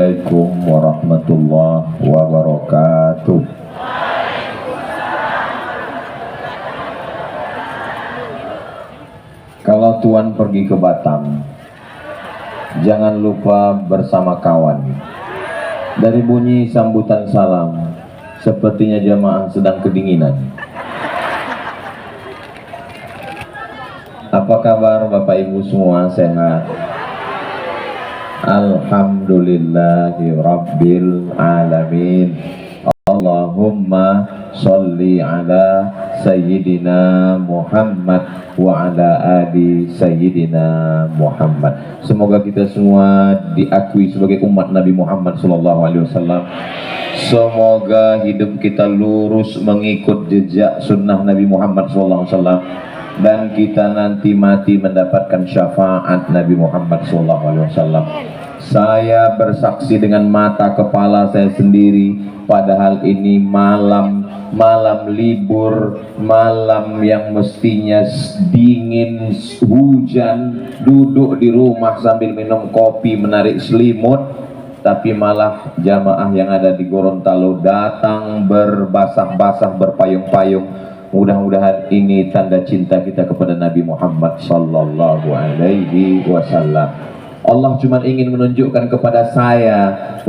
Assalamualaikum warahmatullahi wabarakatuh. Kalau Tuan pergi ke Batam, jangan lupa bersama kawan. Dari bunyi sambutan salam, sepertinya jamaah sedang kedinginan. Apa kabar Bapak Ibu semua, sehat? Alhamdulillahi Rabbil Alamin. Allahumma sholli ala Sayyidina Muhammad wa ala ali Sayyidina Muhammad. Semoga kita semua diakui sebagai umat Nabi Muhammad SAW. Semoga hidup kita lurus mengikut jejak sunnah Nabi Muhammad SAW, dan kita nanti mati mendapatkan syafaat Nabi Muhammad SAW. Saya bersaksi dengan mata kepala saya sendiri, padahal ini malam libur, malam yang mestinya dingin, hujan, duduk di rumah sambil minum kopi, menarik selimut, tapi malah jamaah yang ada di Gorontalo datang berbasah-basah, berpayung-payung. Mudah-mudahan ini tanda cinta kita kepada Nabi Muhammad sallallahu alaihi wasallam. Allah cuma ingin menunjukkan kepada saya,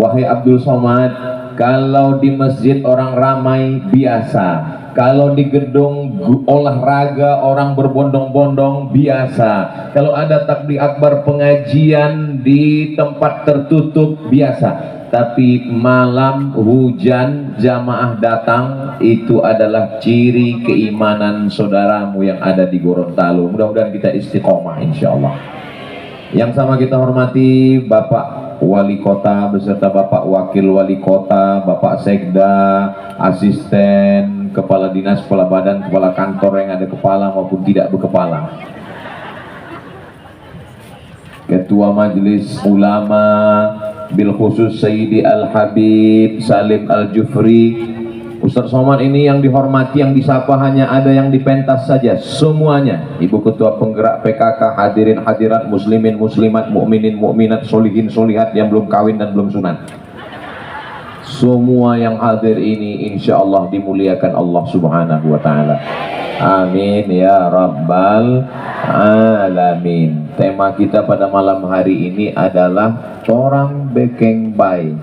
wahai Abdul Somad, kalau di masjid orang ramai biasa, kalau di gedung olahraga orang berbondong-bondong biasa, kalau ada takbir akbar pengajian di tempat tertutup biasa. Tapi malam hujan jamaah datang, itu adalah ciri keimanan saudaramu yang ada di Gorontalo. Mudah-mudahan kita istiqomah insyaallah. Yang sama kita hormati Bapak Wali Kota beserta Bapak Wakil Wali Kota, Bapak Sekda, asisten, kepala dinas, kepala badan, kepala kantor yang ada kepala maupun tidak berkepala, Ketua Majelis Ulama bil khusus Sayyidi Al-Habib Salim Al-Jufri. Ustaz Somad ini yang dihormati, yang disapa hanya ada yang dipentas saja semuanya. Ibu Ketua Penggerak PKK, hadirin hadirat, muslimin muslimat, mukminin mukminat, solihin solihat yang belum kawin dan belum sunat. Semua yang hadir ini insya Allah dimuliakan Allah Subhanahu wa Ta'ala. Amin ya Rabbal Alamin. Tema kita pada malam hari ini adalah Torang Bekeng Baik,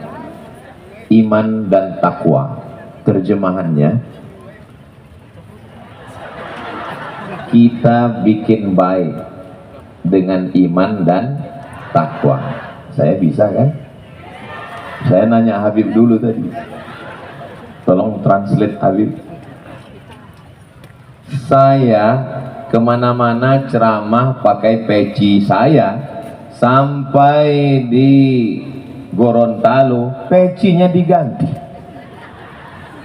Iman dan Takwa. Terjemahannya, kita bikin baik dengan iman dan takwa. Saya bisa kan? Saya nanya Habib dulu tadi, tolong translate Habib. Saya kemana-mana ceramah pakai peci saya, sampai di Gorontalo pecinya diganti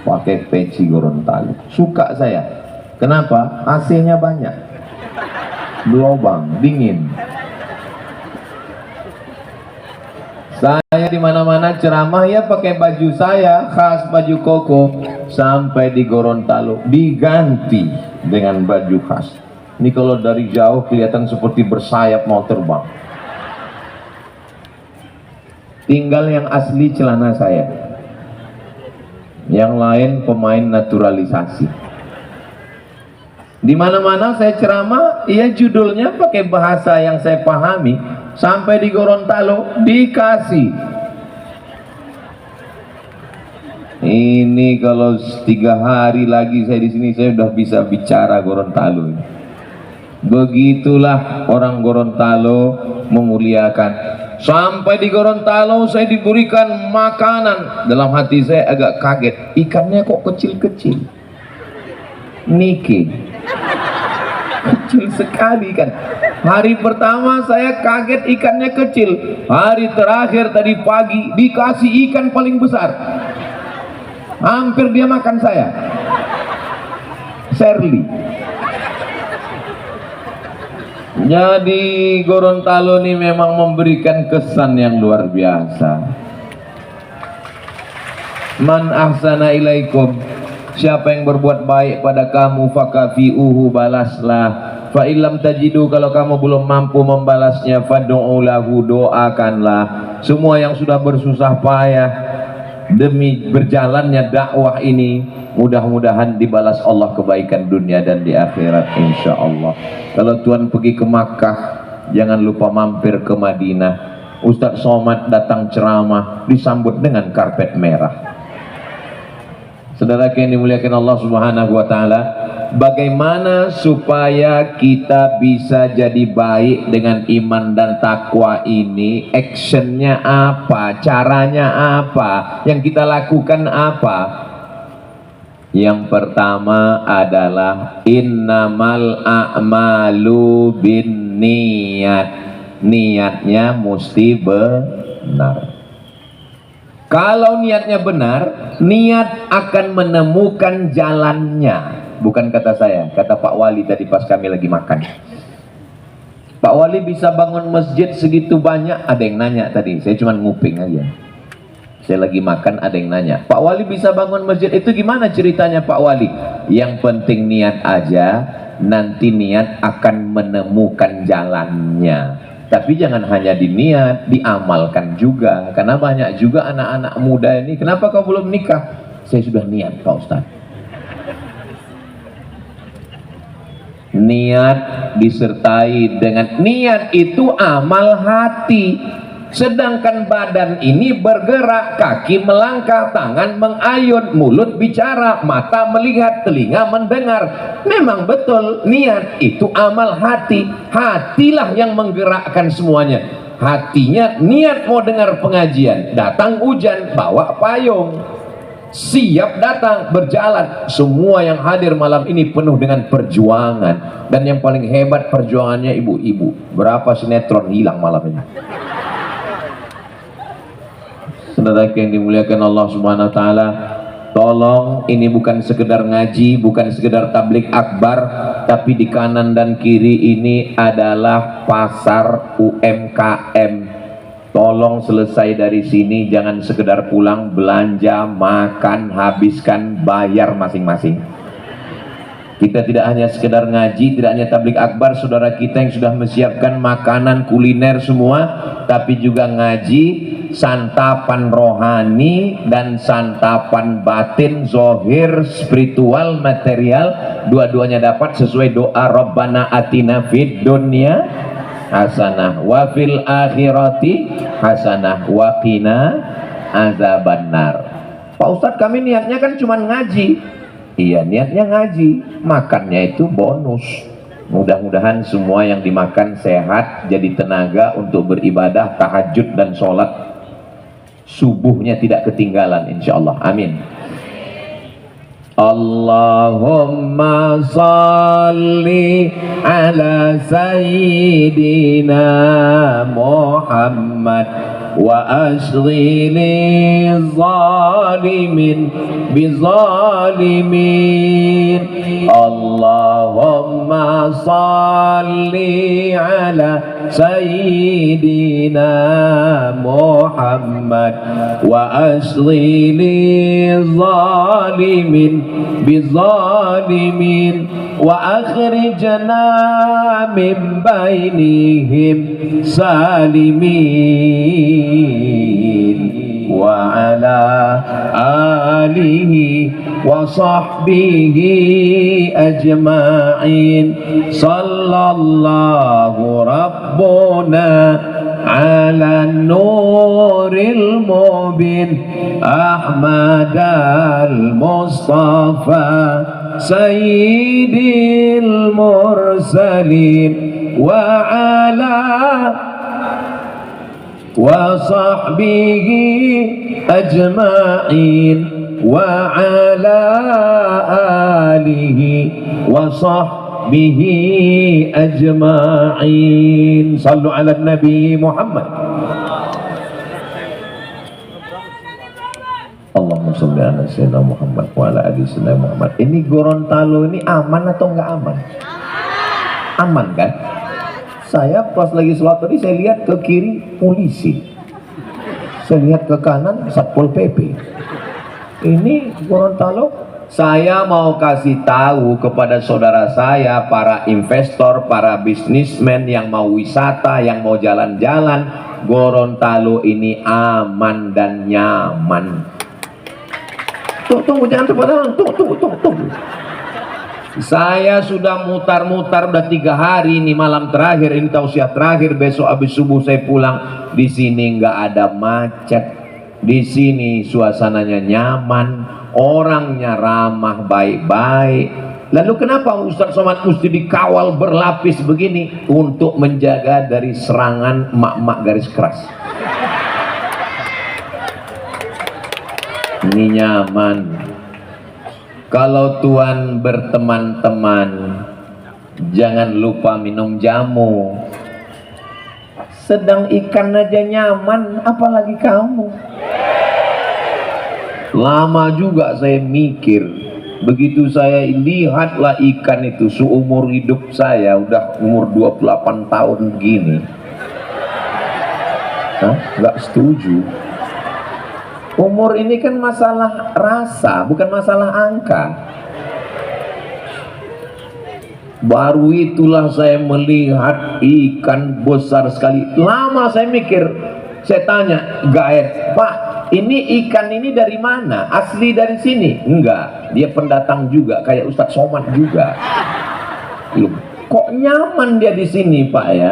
pakai peci Gorontalo. Suka saya. Kenapa? AC-nya banyak, lubang, dingin. Saya di mana-mana ceramah ya pakai baju saya khas, baju koko, sampai di Gorontalo diganti dengan baju khas. Ini kalau dari jauh kelihatan seperti bersayap mau terbang. Tinggal yang asli celana saya, yang lain pemain naturalisasi. Di mana-mana saya ceramah, iya judulnya pakai bahasa yang saya pahami. Sampai di Gorontalo dikasih. Ini kalau 3 hari lagi saya di sini, saya sudah bisa bicara Gorontalo. Begitulah orang Gorontalo memuliakan. Sampai di Gorontalo saya diberikan makanan. Dalam hati saya agak kaget, ikannya kok kecil-kecil, niki, kecil sekali kan. Hari pertama saya kaget ikannya kecil. Hari terakhir tadi pagi dikasih ikan paling besar, hampir dia makan saya. Shirley. Jadi Gorontalo ini memang memberikan kesan yang luar biasa. Man ahsana ilaikum, siapa yang berbuat baik pada kamu, fakafi'uhu, balaslah. Fa illam tajidu, kalau kamu belum mampu membalasnya, fad'u lahu, doakanlah. Semua yang sudah bersusah payah demi berjalannya dakwah ini, mudah-mudahan dibalas Allah kebaikan dunia dan di akhirat insya Allah. Kalau Tuhan pergi ke Makkah, jangan lupa mampir ke Madinah. Ustadz Somad datang ceramah disambut dengan karpet merah. Saudara yang dimuliakan Allah Subhanahu wa taala, bagaimana supaya kita bisa jadi baik dengan iman dan takwa ini? Actionnya apa? Caranya apa? Yang kita lakukan apa? Yang pertama adalah innamal a'malu bin niat. Niatnya mesti benar. Kalau niatnya benar, niat akan menemukan jalannya. Bukan kata saya, kata Pak Wali tadi pas kami lagi makan. Pak Wali bisa bangun masjid segitu banyak. Ada yang nanya tadi, saya cuma nguping aja. Saya lagi makan, ada yang nanya, Pak Wali bisa bangun masjid itu gimana ceritanya Pak Wali? Yang penting niat aja, nanti niat akan menemukan jalannya. Tapi jangan hanya diniat, diamalkan juga. Karena banyak juga anak-anak muda ini, kenapa kau belum nikah? Saya sudah niat Pak Ustadz. Niat disertai dengan niat itu amal hati. Sedangkan badan ini bergerak, kaki melangkah, tangan mengayun, mulut bicara, mata melihat, telinga mendengar. Memang betul niat itu amal hati. Hatilah yang menggerakkan semuanya. Hatinya niat mau dengar pengajian, datang hujan, bawa payung, siap datang, berjalan. Semua yang hadir malam ini penuh dengan perjuangan. Dan yang paling hebat perjuangannya ibu-ibu. Berapa sinetron hilang malam ini. Saudara yang dimuliakan Allah Subhanahu wa taala, tolong ini bukan sekedar ngaji, bukan sekedar tablik akbar, tapi di kanan dan kiri ini adalah pasar UMKM. Tolong selesai dari sini, jangan sekedar pulang belanja, makan, habiskan, bayar masing-masing. Kita tidak hanya sekedar ngaji, tidak hanya tablik akbar, saudara kita yang sudah menyiapkan makanan kuliner semua, tapi juga ngaji, santapan rohani dan santapan batin, zohir, spiritual, material, dua-duanya dapat sesuai doa Rabbana atina fid dunya hasanah wa fil akhirati hasanah wa qina azabannar. Pak Ustadz, kami niatnya kan cuma ngaji. Iya, niatnya ngaji, makannya itu bonus. Mudah-mudahan semua yang dimakan sehat, jadi tenaga untuk beribadah, tahajud dan sholat subuhnya tidak ketinggalan insyaallah. Amin. Allahumma salli ala sayyidina Muhammad wa ashghili zalimin bizalimin. Allahumma salli ala sayyidina Muhammad wa ashghili zalimin bizalimin wa akhrijna min bainihim salimin wa ala alihi wa sahbihi ajma'in. Sallallahu rabbuna ala nuril mubin Ahmad al-Mustafa sayyidil mursalin wa ala wa sahbihi ajma'in wa ala alihi wa sahbihi ajma'in. Sallu ala Nabi Muhammad. Allahumma sholli ala sayyidina Muhammad wa ala ali sayyidina Muhammad. Ini Gorontalo ini aman atau enggak aman? Aman kan? Saya pas lagi sholat tadi, saya lihat ke kiri polisi, saya lihat ke kanan Satpol PP. Ini Gorontalo Saya mau kasih tahu kepada saudara saya, para investor, para bisnismen yang mau wisata, yang mau jalan-jalan, Gorontalo ini aman dan nyaman. Tunggu, jangan tepuk tangan. Tunggu. Saya sudah mutar-mutar udah 3 hari ini, malam terakhir ini tausiah terakhir, besok habis subuh saya pulang. Di sini nggak ada macet, di sini suasananya nyaman, orangnya ramah, baik-baik. Lalu kenapa Ustaz Somad mesti dikawal berlapis begini? Untuk menjaga dari serangan emak-emak garis keras. Ini nyaman. Kalau Tuhan berteman-teman, jangan lupa minum jamu. Sedang ikan aja nyaman, apalagi kamu. Lama juga saya mikir. Begitu saya lihatlah ikan itu, seumur hidup saya udah umur 28 tahun gini. Nggak setuju. Umur ini kan masalah rasa, bukan masalah angka. Baru itulah saya melihat ikan besar sekali. Lama saya mikir, saya tanya guide, Pak, ini ikan ini dari mana? Asli dari sini? Enggak, dia pendatang juga, kayak Ustadz Somad juga. Loh, kok nyaman dia di sini, Pak ya?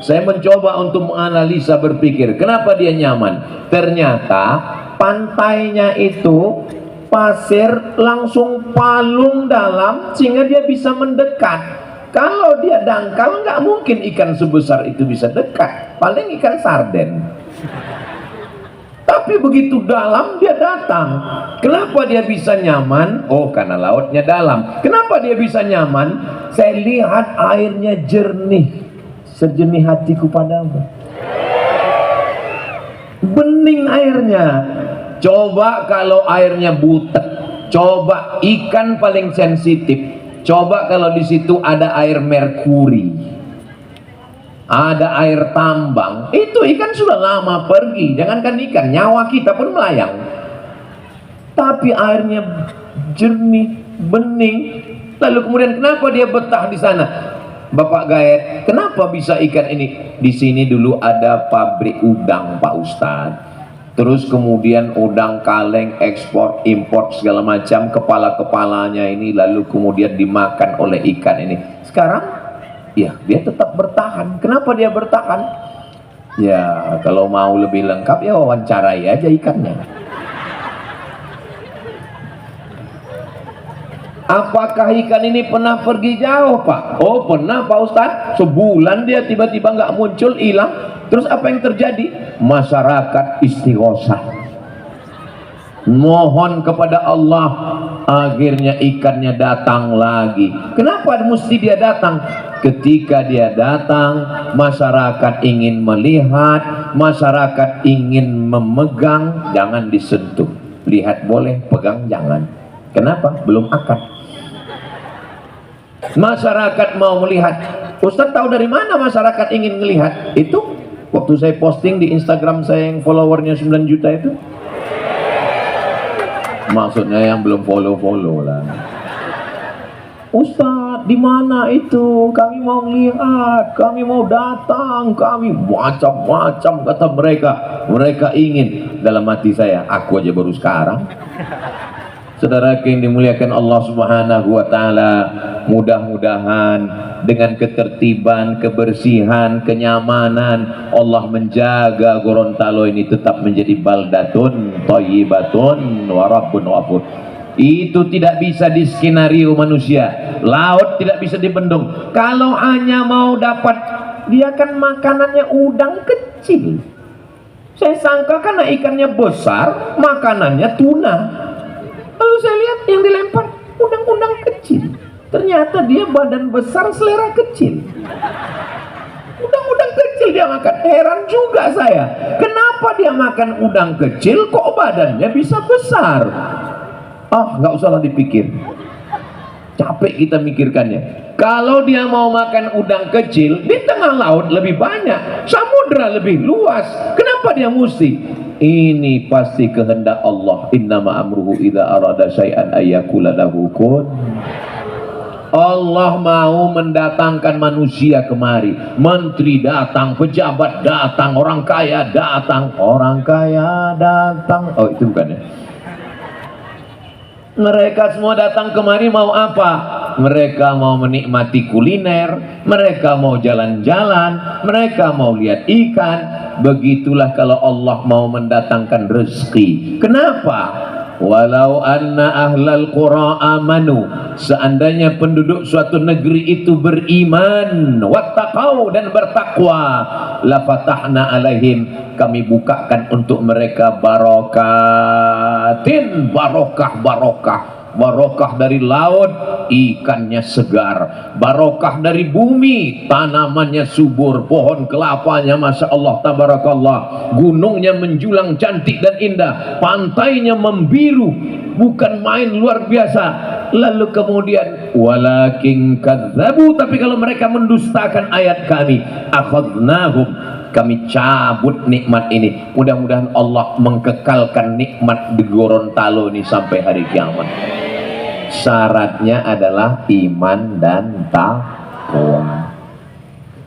Saya mencoba untuk menganalisa, berpikir, kenapa dia nyaman? Ternyata pantainya itu pasir langsung palung dalam sehingga dia bisa mendekat. Kalau dia dangkal nggak mungkin ikan sebesar itu bisa dekat, paling ikan sarden. Tapi begitu dalam dia datang. Kenapa dia bisa nyaman? Oh, karena lautnya dalam. Kenapa dia bisa nyaman? Saya lihat airnya jernih, sejernih hatiku padamu. Bening airnya. Coba kalau airnya butek, coba ikan paling sensitif. Coba kalau di situ ada air merkuri, ada air tambang, itu ikan sudah lama pergi. Jangankan ikan, nyawa kita pun melayang. Tapi airnya jernih, bening. Lalu kemudian kenapa dia betah di sana? Bapak Gaet, kenapa bisa ikan ini? Di sini dulu ada pabrik udang, Pak Ustadz. Terus kemudian udang kaleng, ekspor, impor segala macam, kepala-kepalanya ini lalu kemudian dimakan oleh ikan ini. Sekarang, ya dia tetap bertahan. Kenapa dia bertahan? Ya kalau mau lebih lengkap ya wawancarai aja ikannya. Apakah ikan ini pernah pergi jauh, Pak? Oh pernah, Pak Ustadz. Sebulan dia tiba-tiba nggak muncul, hilang. Terus apa yang terjadi? Masyarakat istighosah, mohon kepada Allah, akhirnya ikannya datang lagi. Kenapa mesti dia datang? Ketika dia datang, masyarakat ingin melihat, masyarakat ingin memegang, jangan disentuh. Lihat boleh, pegang jangan. Kenapa? Belum akad. Masyarakat mau melihat. Ustadz tahu dari mana masyarakat ingin melihat? Itu waktu saya posting di Instagram saya yang followernya 9 juta itu. Maksudnya yang belum follow lah. Ustadz di mana itu? Kami mau lihat, kami mau datang, kami macam-macam kata mereka. Mereka ingin. Dalam hati saya, aku aja baru sekarang. Saudara yang dimuliakan Allah Subhanahu wa taala, mudah-mudahan dengan ketertiban, kebersihan, kenyamanan Allah menjaga Gorontalo ini tetap menjadi baldatun thayyibatun wa rabbun ghafur. Itu tidak bisa diskenario manusia. Laut tidak bisa dibendung. Kalau hanya mau dapat, dia kan makanannya udang kecil. Saya sangka karena ikannya besar, makanannya tuna. Lalu saya lihat yang dilempar udang-udang kecil. Ternyata dia badan besar, selera kecil. Udang-udang kecil dia makan. Heran juga saya. Kenapa dia makan udang kecil kok badannya bisa besar? Nggak usah lah dipikir. Capek kita mikirkannya. Kalau dia mau makan udang kecil, di tengah laut lebih banyak, samudra lebih luas. Kenapa dia mesti? ini pasti kehendak Allah. Innama amruhu idza arada syai'an ayyakula lahu kun. Allah mau mendatangkan manusia kemari, menteri datang, pejabat datang, orang kaya datang, oh itu bukan ya. Mereka semua datang kemari mau apa? Mereka mau menikmati kuliner, mereka mau jalan-jalan, mereka mau lihat ikan. Begitulah kalau Allah mau mendatangkan rezeki. Kenapa? Walau anna ahlal qura amanu, seandainya penduduk suatu negeri itu beriman, wattaqau, dan bertakwa, la fatahna alaihim, kami bukakan untuk mereka barakatin, barokah dari laut, ikannya segar, barokah dari bumi, tanamannya subur, pohon kelapanya masya Allah tabarakallah, gunungnya menjulang cantik dan indah, pantainya membiru, bukan main, luar biasa. Lalu kemudian walakin kadzabu, tapi kalau mereka mendustakan ayat kami, akhadnahum, kami cabut nikmat ini. Mudah-mudahan Allah mengkekalkan nikmat di Gorontalo ini sampai hari kiamat. Syaratnya adalah iman dan takwa.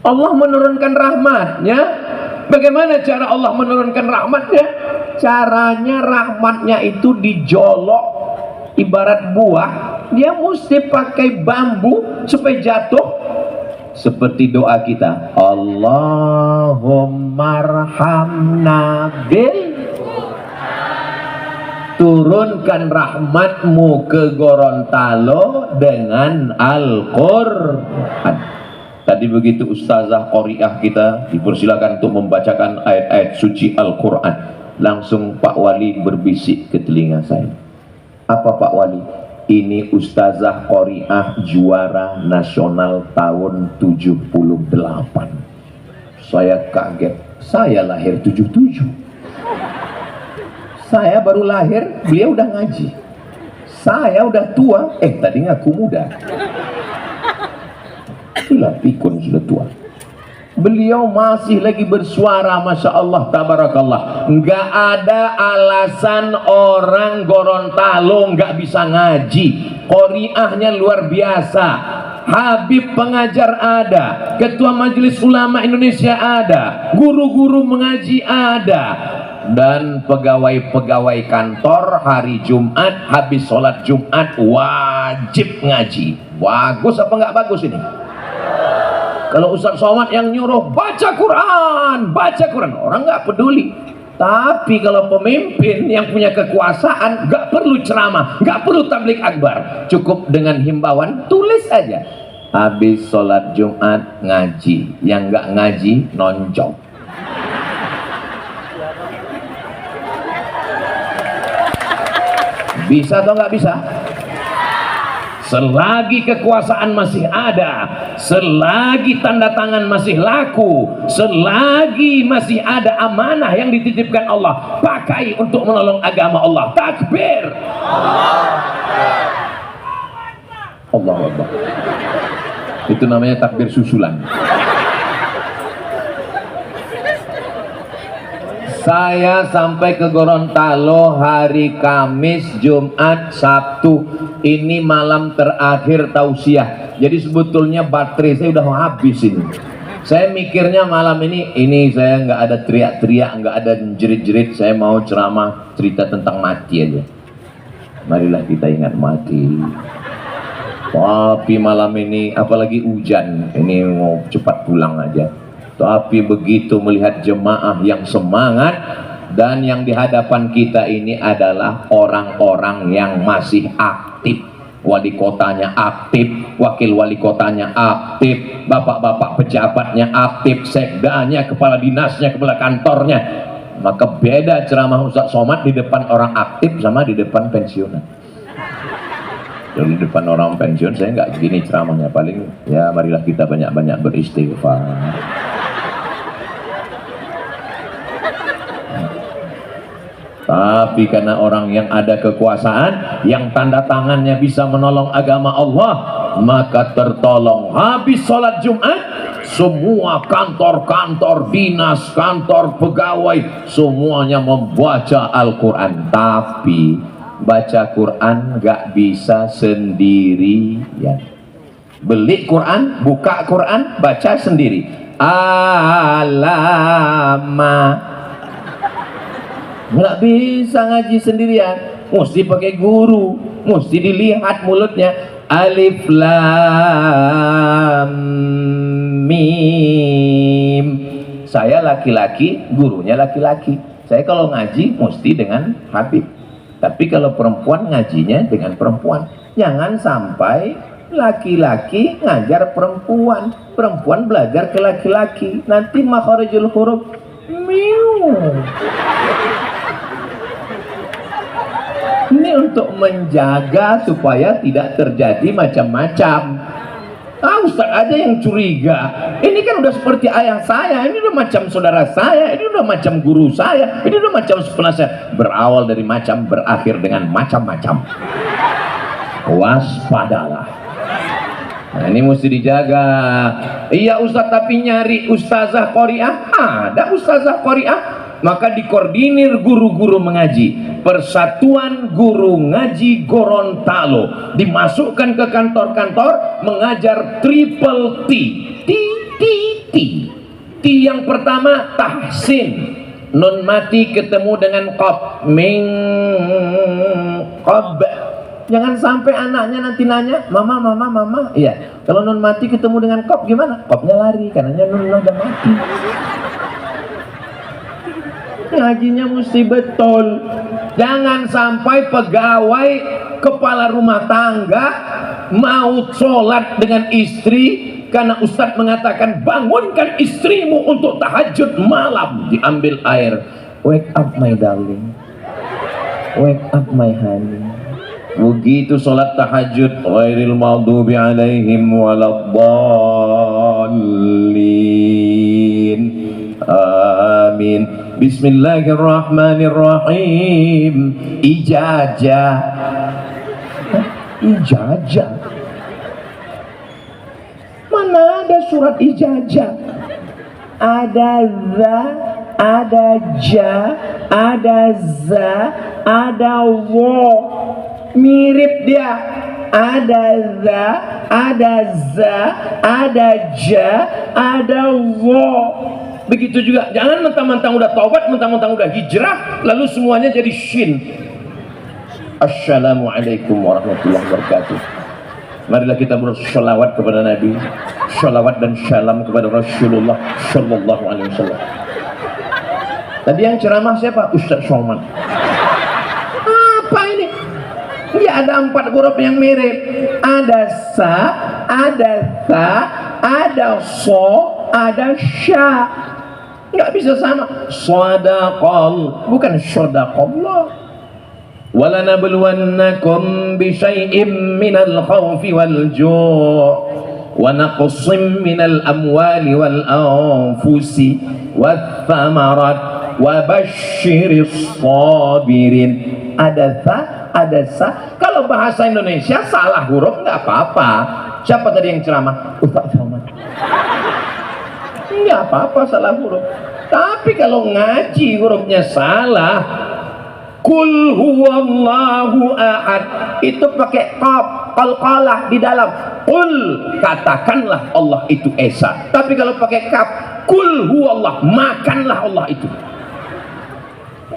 Allah menurunkan rahmatnya. Bagaimana cara Allah menurunkan rahmatnya? Caranya rahmatnya itu dijolok, ibarat buah, dia mesti pakai bambu supaya jatuh. Seperti doa kita, Allahummarhamna bil, turunkan rahmatmu ke Gorontalo dengan Al-Quran. Tadi begitu Ustazah Qoriah kita dipersilakan untuk membacakan ayat-ayat suci Al-Quran, langsung Pak Wali berbisik ke telinga saya. Apa Pak Wali? Ini Ustazah Qoriah juara nasional tahun 78. Saya kaget, saya lahir 77. Saya baru lahir, beliau udah ngaji. Saya udah tua, tadi ngaku muda. Itulah pikun sudah tua. Beliau masih lagi bersuara, masya Allah tabarakallah. Nggak ada alasan orang Gorontalo nggak bisa ngaji. Qoriahnya luar biasa. Habib pengajar ada, ketua majelis ulama Indonesia ada, guru-guru mengaji ada, dan pegawai-pegawai kantor hari Jumat habis sholat Jumat wajib ngaji. Bagus apa nggak bagus ini? Kalau Ustaz Somad yang nyuruh baca Quran, orang nggak peduli. Tapi kalau pemimpin yang punya kekuasaan, nggak perlu ceramah, nggak perlu tablik akbar, cukup dengan himbauan, tulis aja. Habis sholat Jumat ngaji, yang nggak ngaji nonjok. Bisa atau nggak bisa? Selagi kekuasaan masih ada, selagi tanda tangan masih laku, selagi masih ada amanah yang dititipkan Allah, pakai untuk menolong agama Allah. Takbir. Allahu Akbar. Itu namanya takbir susulan. Saya sampai ke Gorontalo hari Kamis, Jumat, Sabtu. Ini malam terakhir tausiah. Jadi sebetulnya baterai saya udah habis ini. Saya mikirnya malam ini saya nggak ada teriak-teriak, nggak ada jerit-jerit. Saya mau ceramah cerita tentang mati aja. Marilah kita ingat mati. Tapi malam ini apalagi hujan, ini mau cepat pulang aja. Tapi begitu melihat jemaah yang semangat, dan yang di hadapan kita ini adalah orang-orang yang masih aktif. Wali kotanya aktif, wakil wali kotanya aktif, bapak-bapak pejabatnya aktif, sekdanya, kepala dinasnya, kepala kantornya. Maka beda ceramah Ustaz Somad di depan orang aktif sama di depan pensiunan. Di depan orang pensiun saya nggak gini ceramahnya, paling ya marilah kita banyak-banyak beristighfar. Tapi karena orang yang ada kekuasaan, yang tanda tangannya bisa menolong agama Allah, maka tertolong. Habis sholat Jumat, semua kantor-kantor dinas, kantor pegawai, semuanya membaca Al-Quran. Tapi baca Quran gak bisa sendirian. Beli Quran, buka Quran, baca sendiri. Alamak, nggak bisa ngaji sendirian, mesti pakai guru, mesti dilihat mulutnya. Alif lam mim. Saya laki-laki, gurunya laki-laki. Saya kalau ngaji mesti dengan Habib. Tapi kalau perempuan ngajinya dengan perempuan. Jangan sampai laki-laki ngajar perempuan, perempuan belajar ke laki-laki. Nanti makharijul huruf miu. Ini untuk menjaga supaya tidak terjadi macam-macam. Ustaz aja yang curiga. Ini kan udah seperti ayah saya, ini udah macam saudara saya, ini udah macam guru saya, ini udah macam penasihat. Berawal dari macam, berakhir dengan macam-macam. Waspadalah. Nah, ini mesti dijaga. Iya Ustaz, tapi nyari ustazah qoriah, ada ustazah qoriah. Maka dikoordinir guru-guru mengaji. Persatuan Guru Ngaji Gorontalo dimasukkan ke kantor-kantor mengajar triple T. T. T yang pertama tahsin, nun mati ketemu dengan qab, ming qab. Jangan sampai anaknya nanti nanya, mama. Iya, kalau nun mati ketemu dengan qab gimana? Qabnya lari, karenanya nun udah mati. Ngajinya mesti betul. Jangan sampai pegawai kepala rumah tangga mau sholat dengan istri karena Ustadz mengatakan bangunkan istrimu untuk tahajud malam. Diambil air, wake up my darling, wake up my honey. Begitu sholat tahajud, ghairil maghdubi alaihim waladdallin, amin. Bismillahirrahmanirrahim. Ijazah. Mana ada surat ijazah? Ada za, ada ja, ada za, ada wo. Mirip dia. Ada za, ada za, ada ja, ada wo. Begitu juga, jangan mentang-mentang udah taubat, mentang-mentang udah hijrah, lalu semuanya jadi shin. Assalamualaikum warahmatullahi wabarakatuh. Marilah kita bersolawat kepada Nabi, solawat dan salam kepada Rasulullah Sallallahu Alaihi Wasallam. Tadi yang ceramah siapa? Ustaz Somad. Apa ini? Ya ada 4 huruf yang mirip. Ada sa, ada tha, ada so, ada sya. Nggak bisa sama. Shadaqal, bukan shadaqallah. Walanabluwannakum bisyai'im minal khawfi wal ju' wa naqsim minal amwali wal anfusi wath thamarat wa basyiris sabirin. Ada tha, ada sa. Kalau bahasa Indonesia salah huruf nggak apa-apa. Siapa tadi yang ceramah? Ustaz Somad. Nggak apa-apa salah huruf. Tapi kalau ngaji hurufnya salah, kul huwallahu ahad, itu pakai qaf, qalqalah di dalam. Kul, katakanlah Allah itu esa. Tapi kalau pakai kaf, kul huwallah, makanlah Allah itu.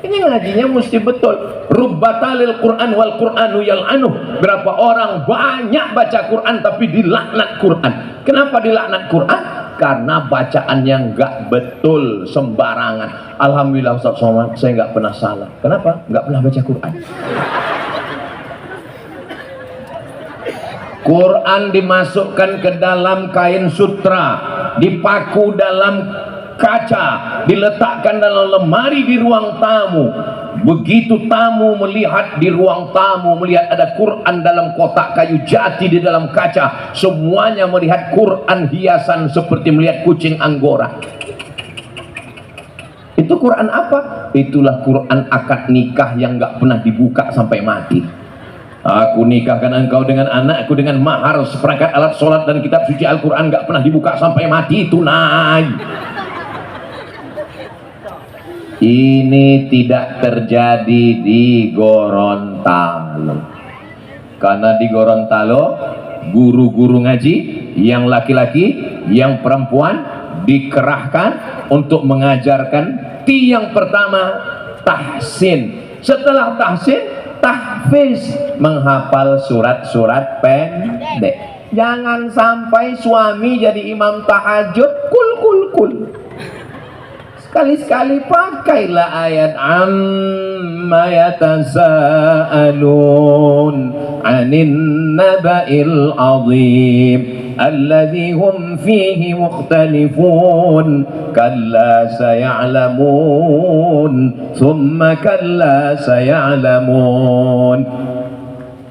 Ini ngajinya mesti betul. Rubbatalil Quran wal Quranu yal'anuh. Berapa orang banyak baca Quran tapi dilaknat Quran. Kenapa dilaknat Quran? Karena bacaan yang enggak betul, sembarangan. Alhamdulillah Ustaz Somad, saya enggak pernah salah. Kenapa? Enggak pernah baca Quran. Quran dimasukkan ke dalam kain sutra, dipaku dalam kaca, diletakkan dalam lemari di ruang tamu. Begitu tamu melihat di ruang tamu, melihat ada Quran dalam kotak kayu jati di dalam kaca, semuanya melihat Quran hiasan seperti melihat kucing Anggora. Itu Quran apa? Itulah Quran akad nikah yang nggak pernah dibuka sampai mati. Aku nikahkan engkau dengan anakku dengan mahar seperangkat alat sholat dan kitab suci Al-Quran, gak pernah dibuka sampai mati, tunai. Ini tidak terjadi di Gorontalo, karena di Gorontalo guru-guru ngaji yang laki-laki yang perempuan dikerahkan untuk mengajarkan tiang pertama tahsin, setelah tahsin tahfiz, menghafal surat-surat pendek. Jangan sampai suami jadi imam tahajud kul. Sekali-sekali pakailah ayat amma yatasaalun 'anin naba'il 'azim alladzi hum fihi mukhtalifun kalla saya'lamun thumma kalla saya'lamun.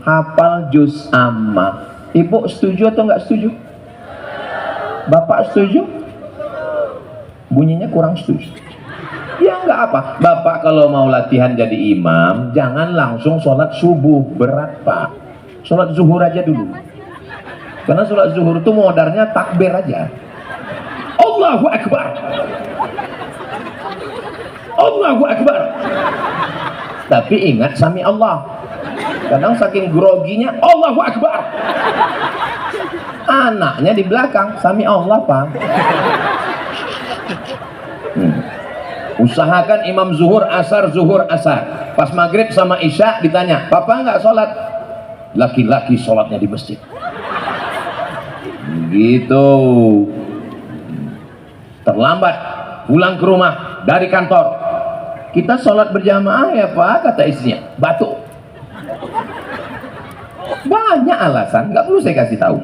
Hafal juz amma. Ibu setuju atau enggak setuju? Bapak setuju? Bunyinya kurang setuju. Ya enggak apa, Bapak kalau mau latihan jadi imam jangan langsung sholat subuh, berat Pak. Sholat zuhur aja dulu, karena sholat zuhur itu modarnya takbir aja. Allahu Akbar, Allahu Akbar. Tapi ingat sami Allah. Kadang saking groginya Allahu Akbar, anaknya di belakang sami Allah Pak. Usahakan imam zuhur asar, pas maghrib sama isya ditanya, papa nggak sholat? Laki-laki sholatnya di masjid. Gitu. Terlambat pulang ke rumah dari kantor, kita sholat berjamaah ya Pak, kata istrinya, batuk. Banyak alasan, nggak perlu saya kasih tahu.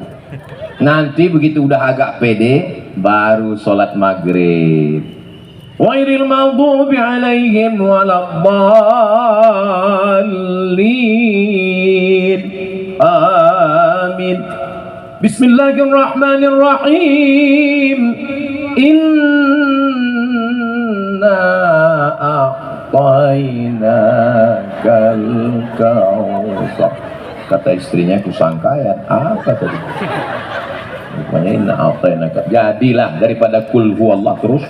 Nanti begitu udah agak pede baru sholat maghrib. Ghairil maghdubi alaihim waladdallin. Amin. Bismillahirrahmanirrahim. Inna a'tainakal kautsar. Kata istrinya, kusangka ayat apa tadi? Rupanya inna a'tainaka. Jadilah daripada kul huwallah terus.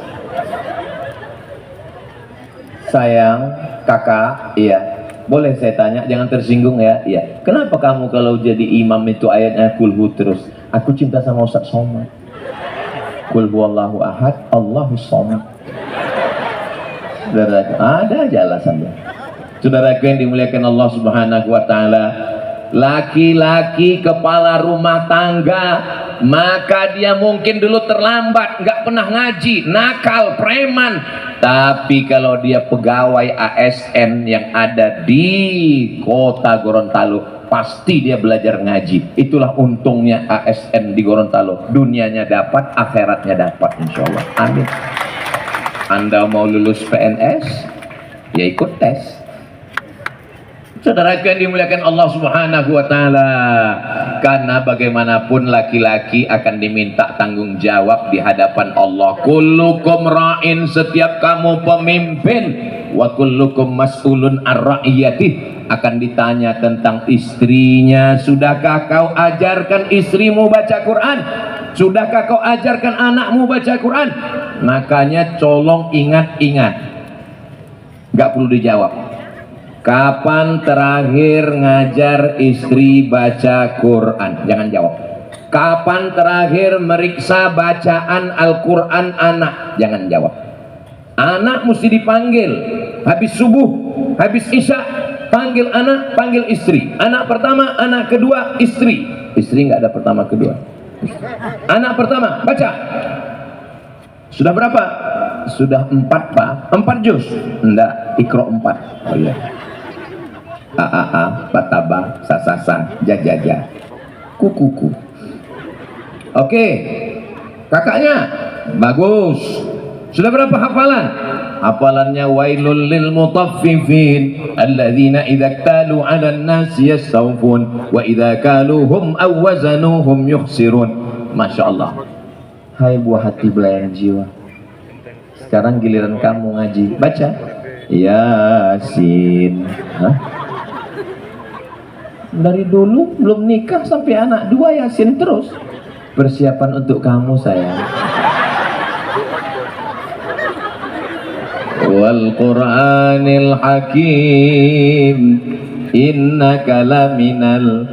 Sayang, kakak, iya. Boleh saya tanya, jangan tersinggung ya. Iya. Kenapa kamu kalau jadi imam itu ayatnya kulhu terus? Aku cinta sama Ustaz Somad. Kul huwallahu ahad, Allahus somad. Saudara, ada aja alasannya. Saudaraku yang dimuliakan Allah Subhanahu wa taala, laki-laki kepala rumah tangga, maka dia mungkin dulu terlambat, nggak pernah ngaji, nakal, preman. Tapi kalau dia pegawai ASN yang ada di kota Gorontalo, pasti dia belajar ngaji. Itulah untungnya ASN di Gorontalo. Dunianya dapat, akhiratnya dapat, insya Allah. Amin. Anda mau lulus PNS, ya ikut tes. Saudara yang dimuliakan Allah Subhanahu wa taala, karena bagaimanapun laki-laki akan diminta tanggung jawab di hadapan Allah. Kullukum ra'in, setiap kamu pemimpin, wa kullukum mas'ulun ar-ra'iyatih, akan ditanya tentang istrinya. Sudahkah kau ajarkan istrimu baca Quran? Sudahkah kau ajarkan anakmu baca Quran? Makanya colong ingat-ingat, gak perlu dijawab. Kapan terakhir ngajar istri baca Quran? Jangan jawab. Kapan terakhir meriksa bacaan Al-Quran anak? Jangan jawab. Anak mesti dipanggil habis subuh, habis isya, panggil anak, panggil istri. Anak pertama, anak kedua, istri. Istri nggak ada pertama kedua. Anak pertama baca. Sudah berapa? Sudah 4 Pak. 4 juz? Enggak, Iqra 4. Oh iya. A, bataba, sasasa, jajaja, kukuku. Oke, kakaknya bagus. Sudah berapa hafalan? Hafalannya wailul lil mutaffifin alladzina idza iktalu 'alan nasi yastawfun wa idza kaluhum aw wazanuhum yukhsirun. Masya Allah. Hai buah hati belayan jiwa, sekarang giliran kamu ngaji. Baca Yasin. Hah? Dari dulu belum nikah sampai anak 2 Yasin terus. Persiapan untuk kamu sayang. Wal Qur'anil Hakim innaka laminal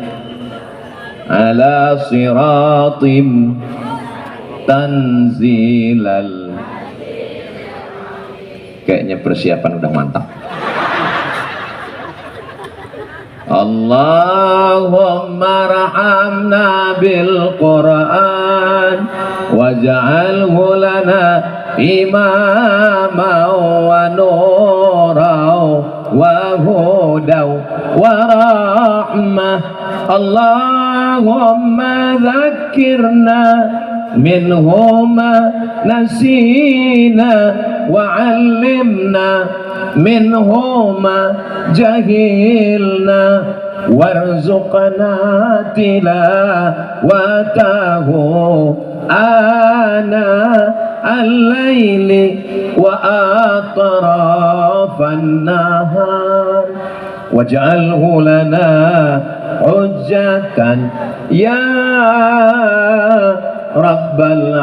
ala siratim tanzilal. Kayaknya persiapan udah mantap. Allahumma rahamna bil Qur'an waj'alhu lana imama wa nura wa hudaw wa rahmah. Allahumma dhakkirna minhuma nasina wa 'allimna minhuma jahilna warzuqna tilawatahu ana al-laili wa atrafan nahar waj'alhu lana hujjatan ya rabbal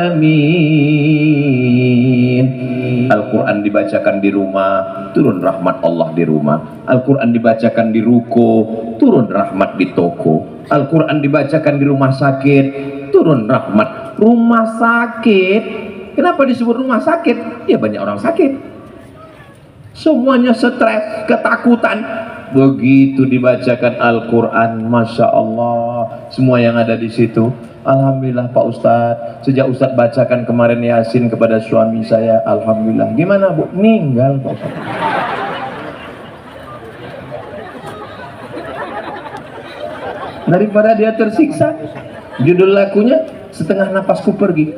alamin. Al-Quran dibacakan di rumah, turun rahmat Allah di rumah. Al-Quran dibacakan di ruko, turun rahmat di toko. Al-Quran dibacakan di rumah sakit, turun rahmat. Rumah sakit, kenapa disebut rumah sakit? Ya banyak orang sakit, semuanya stres, ketakutan. Begitu dibacakan Al-Quran, Masya Allah, semua yang ada di situ, alhamdulillah Pak Ustadz. Sejak Ustadz bacakan kemarin Yasin kepada suami saya, alhamdulillah. Gimana Bu? Meninggal Pak Ustadz. Daripada dia tersiksa, judul lagunya Setengah Napasku Pergi.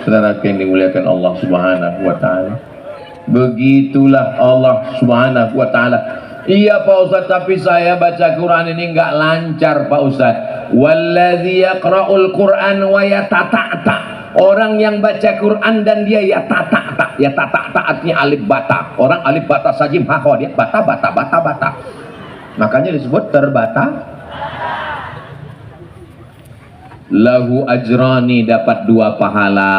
Saudara yang dimuliakan Allah Subhanahu wa Ta'ala, begitulah Allah Subhanahu wa Ta'ala. Iya Pak Ustadz, tapi saya baca Quran ini nggak lancar Pak Ustadz. Walladzi yaqra'ul Quran wa yatata'ta. Orang yang baca Quran dan dia yatata'ta. Yatata'ta artinya alif bata. Orang alif bata sajim haho, dia bata. Makanya disebut terbata. Lahu ajrani, dapat 2 pahala.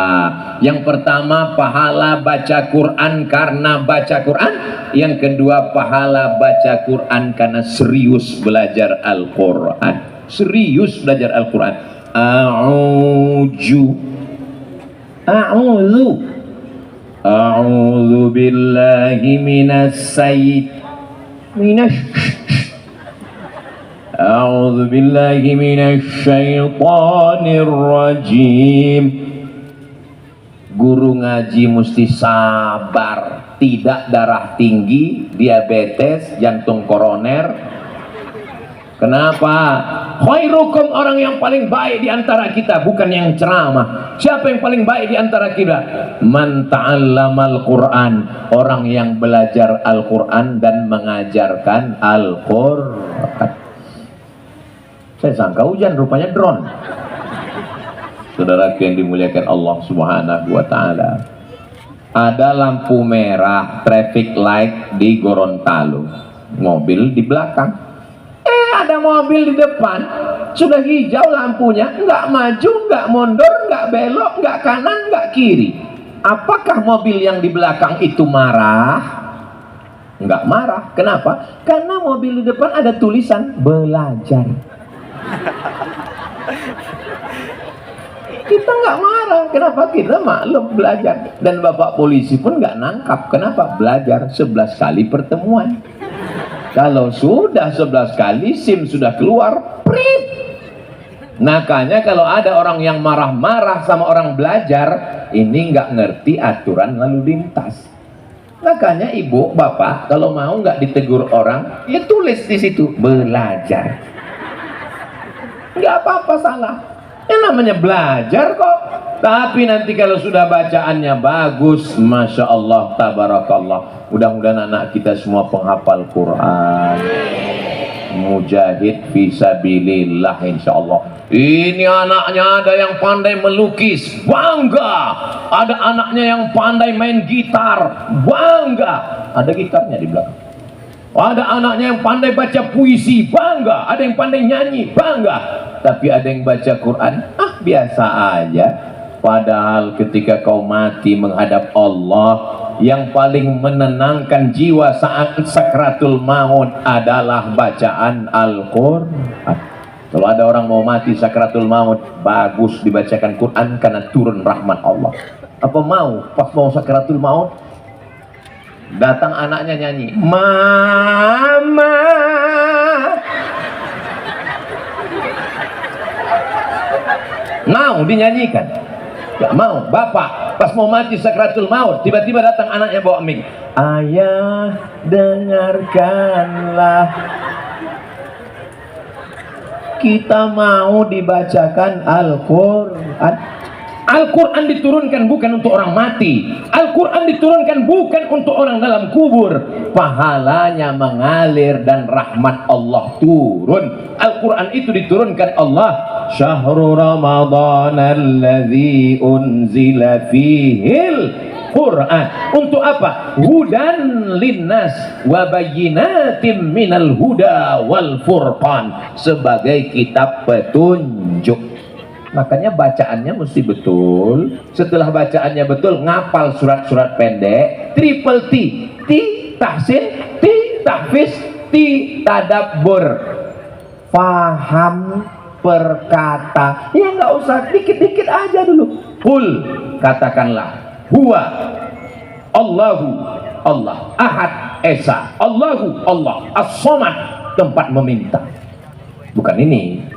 Yang pertama pahala baca Quran karena baca Quran. Yang kedua pahala baca Quran karena serius belajar Al-Quran. Serius belajar Al-Quran. A'udzu billahi A'udzu billahi minasyaitonir rajim. Guru ngaji mesti sabar, tidak darah tinggi, diabetes, jantung koroner. Kenapa? Khairukum, orang yang paling baik di antara kita, bukan yang ceramah. Siapa yang paling baik di antara kita? Man ta'allamal Qur'an, orang yang belajar Al-Qur'an dan mengajarkan Al-Qur'an. Saya sangka hujan, rupanya drone. Saudara yang dimuliakan Allah Subhanahu wa Ta'ala, ada lampu merah traffic light di Gorontalo, mobil di belakang. Ada mobil di depan, sudah hijau lampunya, nggak maju, nggak mundur, nggak belok, nggak kanan, nggak kiri. Apakah mobil yang di belakang itu marah? Nggak marah. Kenapa? Karena mobil di depan ada tulisan belajar. Kita nggak marah. Kenapa? Kita maklum belajar. Dan bapak polisi pun nggak nangkap. Kenapa? Belajar 11 kali pertemuan. Kalau sudah 11 kali SIM sudah keluar, prit. Makanya kalau ada orang yang marah-marah sama orang belajar, ini nggak ngerti aturan lalu lintas. Makanya ibu, bapak, kalau mau nggak ditegur orang, ya tulis di situ belajar. Nggak apa-apa salah. Yang namanya belajar kok. Tapi nanti kalau sudah bacaannya bagus, Masya Allah, Tabarakallah. Mudah-mudahan anak kita semua penghafal Quran. mujahid fisabilillah insyaallah. Ini anaknya ada yang pandai melukis, bangga. Ada anaknya yang pandai main gitar, bangga. Ada gitarnya di belakang. Ada anaknya yang pandai baca puisi, bangga. Ada yang pandai nyanyi, bangga. Tapi ada yang baca Quran, biasa aja. Padahal ketika kau mati menghadap Allah, yang paling menenangkan jiwa saat sakratul maut adalah bacaan Al-Quran. Kalau ada orang mau mati sakratul maut, bagus dibacakan Quran karena turun rahmat Allah. Apa mau pas mau sakratul maut datang anaknya nyanyi, mama, mau dinyanyikan? Gak mau. Bapak pas mau mati sakratul maut, tiba-tiba datang anaknya bawa mic, ayah dengarkanlah, kita mau dibacakan Al-Quran. Al-Quran diturunkan bukan untuk orang mati. Al-Quran diturunkan bukan untuk orang dalam kubur. Pahalanya mengalir dan rahmat Allah turun. Al-Quran itu diturunkan Allah. Syahrul Ramadan alladzi unzila fihil Quran. Untuk apa? Hudan linnas wa bayyinatin minal huda wal furqan. Sebagai kitab petunjuk. Makanya bacaannya mesti betul. Setelah bacaannya betul, ngapal surat-surat pendek, triple T, T tahsin, T tahfiz, T tadabbur, faham perkata. Ya nggak usah, dikit-dikit aja dulu. Qul, katakanlah, huwa Allahu Allah, ahad esa, Allahu Allah, as-somad, tempat meminta. Bukan ini.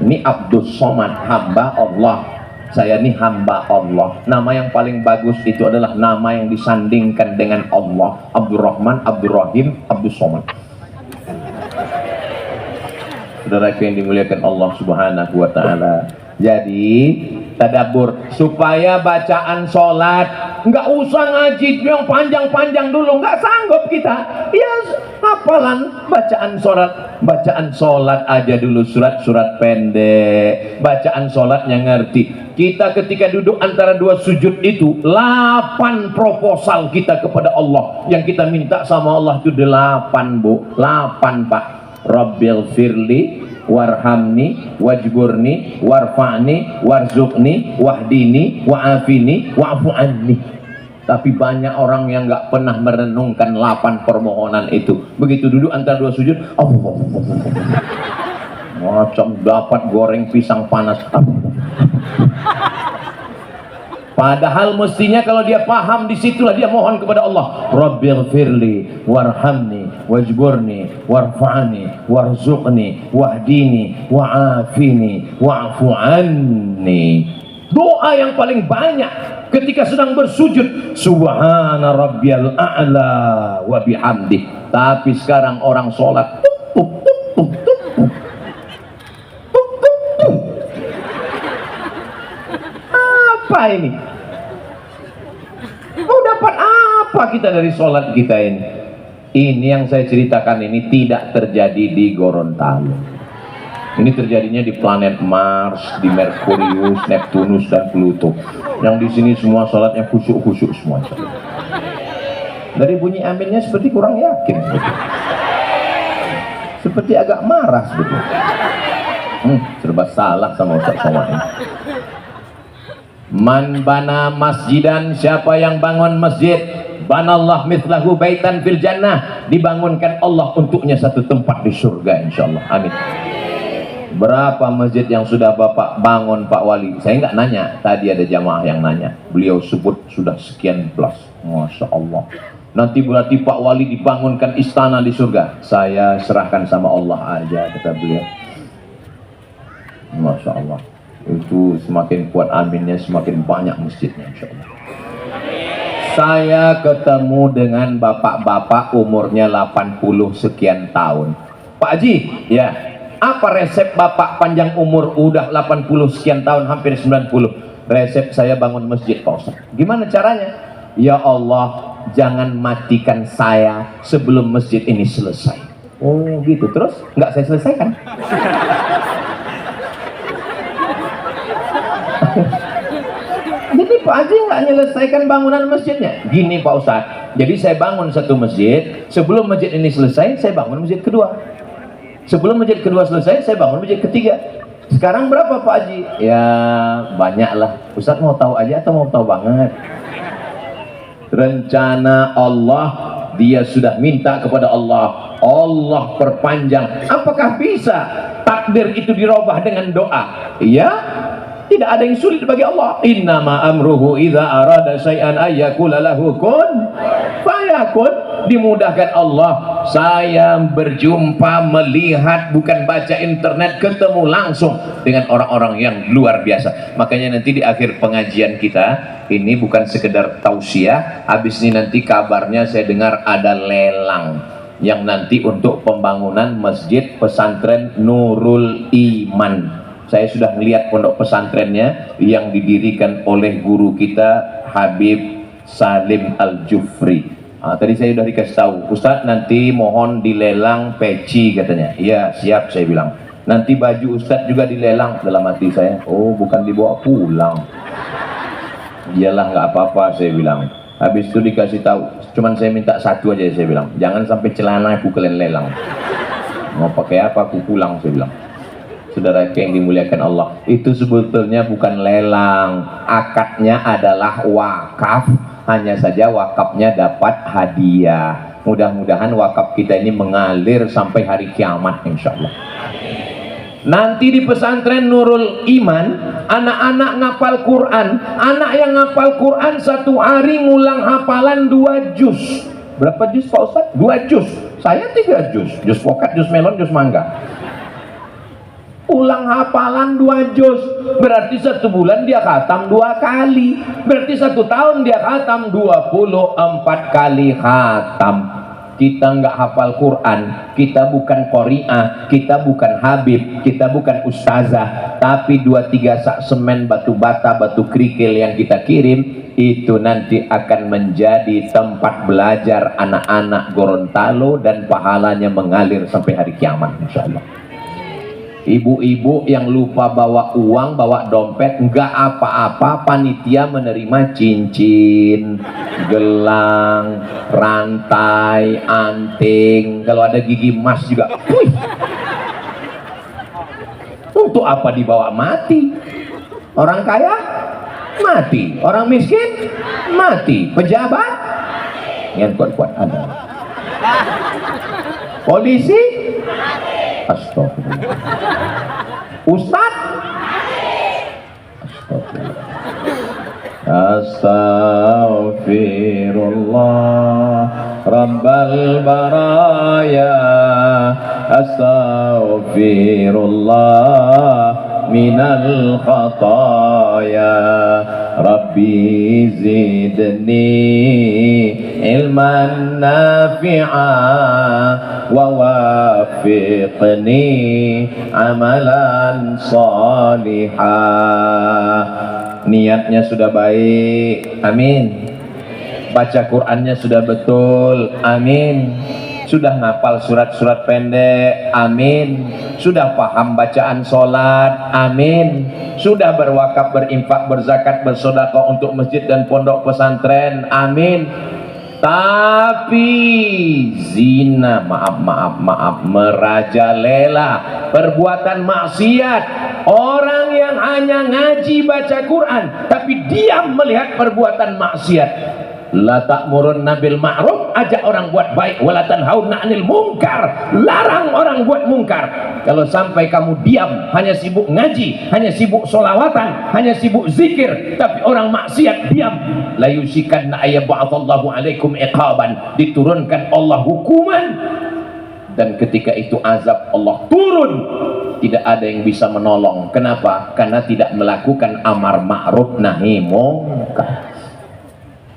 Ini Abdus Somad, hamba Allah. Saya ini hamba Allah. Nama yang paling bagus itu adalah nama yang disandingkan dengan Allah. Abdurrahman, Abdurrahim, Abdus Somad. Saudara yang dimuliakan Allah Subhanahu wa taala. Jadi tadabbur supaya bacaan sholat nggak usah ngaji yang panjang-panjang dulu, nggak sanggup kita. Ya hafalan bacaan sholat aja dulu, surat-surat pendek, bacaan sholatnya ngerti. Kita ketika duduk antara dua sujud itu 8 proposal kita kepada Allah. Yang kita minta sama Allah itu 8 bu, 8 pak. Rabbil firli warhamni wajburni warfa'ni warzuqni wahdini wa'afini wa'fu anni. Tapi banyak orang yang nggak pernah merenungkan 8 permohonan itu. Begitu duduk antara dua sujud, macam dapat goreng pisang panas. Padahal mestinya kalau dia paham, disitulah dia mohon kepada Allah. Rabbil firli warhamni wajburni warfa'ni warzuqni wahdini wa'afini wa'fu anni. Doa yang paling banyak ketika sedang bersujud, subhana rabbiyal a'la wa bihamdi. Tapi sekarang orang sholat apa ini? Mau dapat apa kita dari sholat kita ini? Ini yang saya ceritakan ini tidak terjadi di Gorontalo. Ini terjadinya di planet Mars, di Merkurius, Neptunus dan Pluto. Yang di sini semua sholatnya khusyuk-khusyuk semua. Dari bunyi aminnya seperti kurang yakin. Seperti agak marah seperti. Serba salah sama Ustaz Somad ini. Man bana masjidan, siapa yang bangun masjid, banallah mithlahu baitan fil jannah, dibangunkan Allah untuknya satu tempat di surga insyaallah. Amin. Berapa masjid yang sudah Bapak bangun Pak Wali? Saya nggak nanya, tadi ada jamaah yang nanya. Beliau sebut sudah sekian belas. Masya Allah. Nanti berarti Pak Wali dibangunkan istana di surga. Saya serahkan sama Allah aja, kata beliau. Masya Allah. Itu semakin kuat aminnya, semakin banyak masjidnya insyaallah. Saya ketemu dengan bapak-bapak umurnya 80 sekian tahun. Pak Haji, ya, apa resep bapak panjang umur udah 80 sekian tahun, hampir 90? Resep saya bangun masjid Pak Ustaz. Gimana caranya? Ya Allah, jangan matikan saya sebelum masjid ini selesai. Oh gitu, terus nggak saya selesaikan. Jadi Pak Haji nggak menyelesaikan bangunan masjidnya. Gini Pak Ustadz, jadi saya bangun satu masjid, sebelum masjid ini selesai, saya bangun masjid kedua. Sebelum masjid kedua selesai, saya bangun masjid ketiga. Sekarang berapa Pak Haji? Ya banyak lah. Ustadz mau tahu aja atau mau tahu banget? Rencana Allah, dia sudah minta kepada Allah, Allah perpanjang. Apakah bisa takdir itu dirubah dengan doa? Ya, tidak ada yang sulit bagi Allah. Innama amruhu idza arada syai'an ayyakula lahu kun fayakun. Dimudahkan Allah. Saya berjumpa, melihat, bukan baca internet, ketemu langsung dengan orang-orang yang luar biasa. Makanya nanti di akhir pengajian kita ini bukan sekedar tausiah, habis ini nanti kabarnya saya dengar ada lelang yang nanti untuk pembangunan masjid pesantren Nurul Iman. Saya sudah melihat pondok pesantrennya yang didirikan oleh guru kita Habib Salim Al-Jufri. Tadi saya sudah dikasih tahu, Ustadz nanti mohon dilelang peci katanya. Iya siap, saya bilang. Nanti baju Ustadz juga dilelang. Dalam hati saya, oh bukan dibawa pulang. Iyalah nggak apa-apa, saya bilang. Habis itu dikasih tahu, cuman saya minta satu aja, saya bilang. Jangan sampai celana aku kalian lelang. Mau pakai apa aku pulang, saya bilang. Saudara yang dimuliakan Allah, itu sebetulnya bukan lelang, akadnya adalah wakaf, hanya saja wakafnya dapat hadiah. Mudah-mudahan wakaf kita ini mengalir sampai hari kiamat insya Allah. Nanti di pesantren Nurul Iman, anak-anak ngapal Quran, anak yang ngapal Quran satu hari ngulang hafalan 2 juz. Berapa juz Pak Ustadz? 2 juz. Saya 3 juz, juz pokat, juz melon, juz mangga. Ulang hafalan 2 juz, berarti 1 bulan dia khatam 2 kali, berarti 1 tahun dia khatam 24 kali khatam. Kita nggak hafal Quran, kita bukan qori'ah, kita bukan habib, kita bukan ustazah, tapi 2-3 sak semen, batu bata, batu kerikil yang kita kirim itu nanti akan menjadi tempat belajar anak-anak Gorontalo dan pahalanya mengalir sampai hari kiamat insyaallah. Ibu-ibu yang lupa bawa uang, bawa dompet, enggak apa-apa, panitia menerima cincin, gelang, rantai, anting, kalau ada gigi emas juga. Untuk apa dibawa? Mati. Orang kaya mati, orang miskin mati, pejabat yang kuat-kuat ada, polisi astagfirullah, ustaz astagfirullah rabbal baraya astagfirullah minal khataya rabbi zidni ilman nafi'a wa wafiqni amalan salihah. Niatnya sudah baik, amin. Baca Qur'annya sudah betul, amin. Sudah ngapal surat-surat pendek, amin. Sudah paham bacaan sholat, amin. Sudah berwakaf, berinfak, berzakat, bersedekah untuk masjid dan pondok pesantren, amin. Tapi zina, maaf, merajalela, perbuatan maksiat, orang yang hanya ngaji baca Quran tapi diam melihat perbuatan maksiat. La ta'murunna bil ma'ruf, ajak orang buat baik, wala tanhauna 'anil munkar, larang orang buat mungkar. Kalau sampai kamu diam, hanya sibuk ngaji, hanya sibuk sholawatan, hanya sibuk zikir, tapi orang maksiat diam, la yusikanna ayyab'atsallahu 'alaikum iqaban, diturunkan Allah hukuman, dan ketika itu azab Allah turun, tidak ada yang bisa menolong. Kenapa? Karena tidak melakukan amar ma'ruf nahi munkar.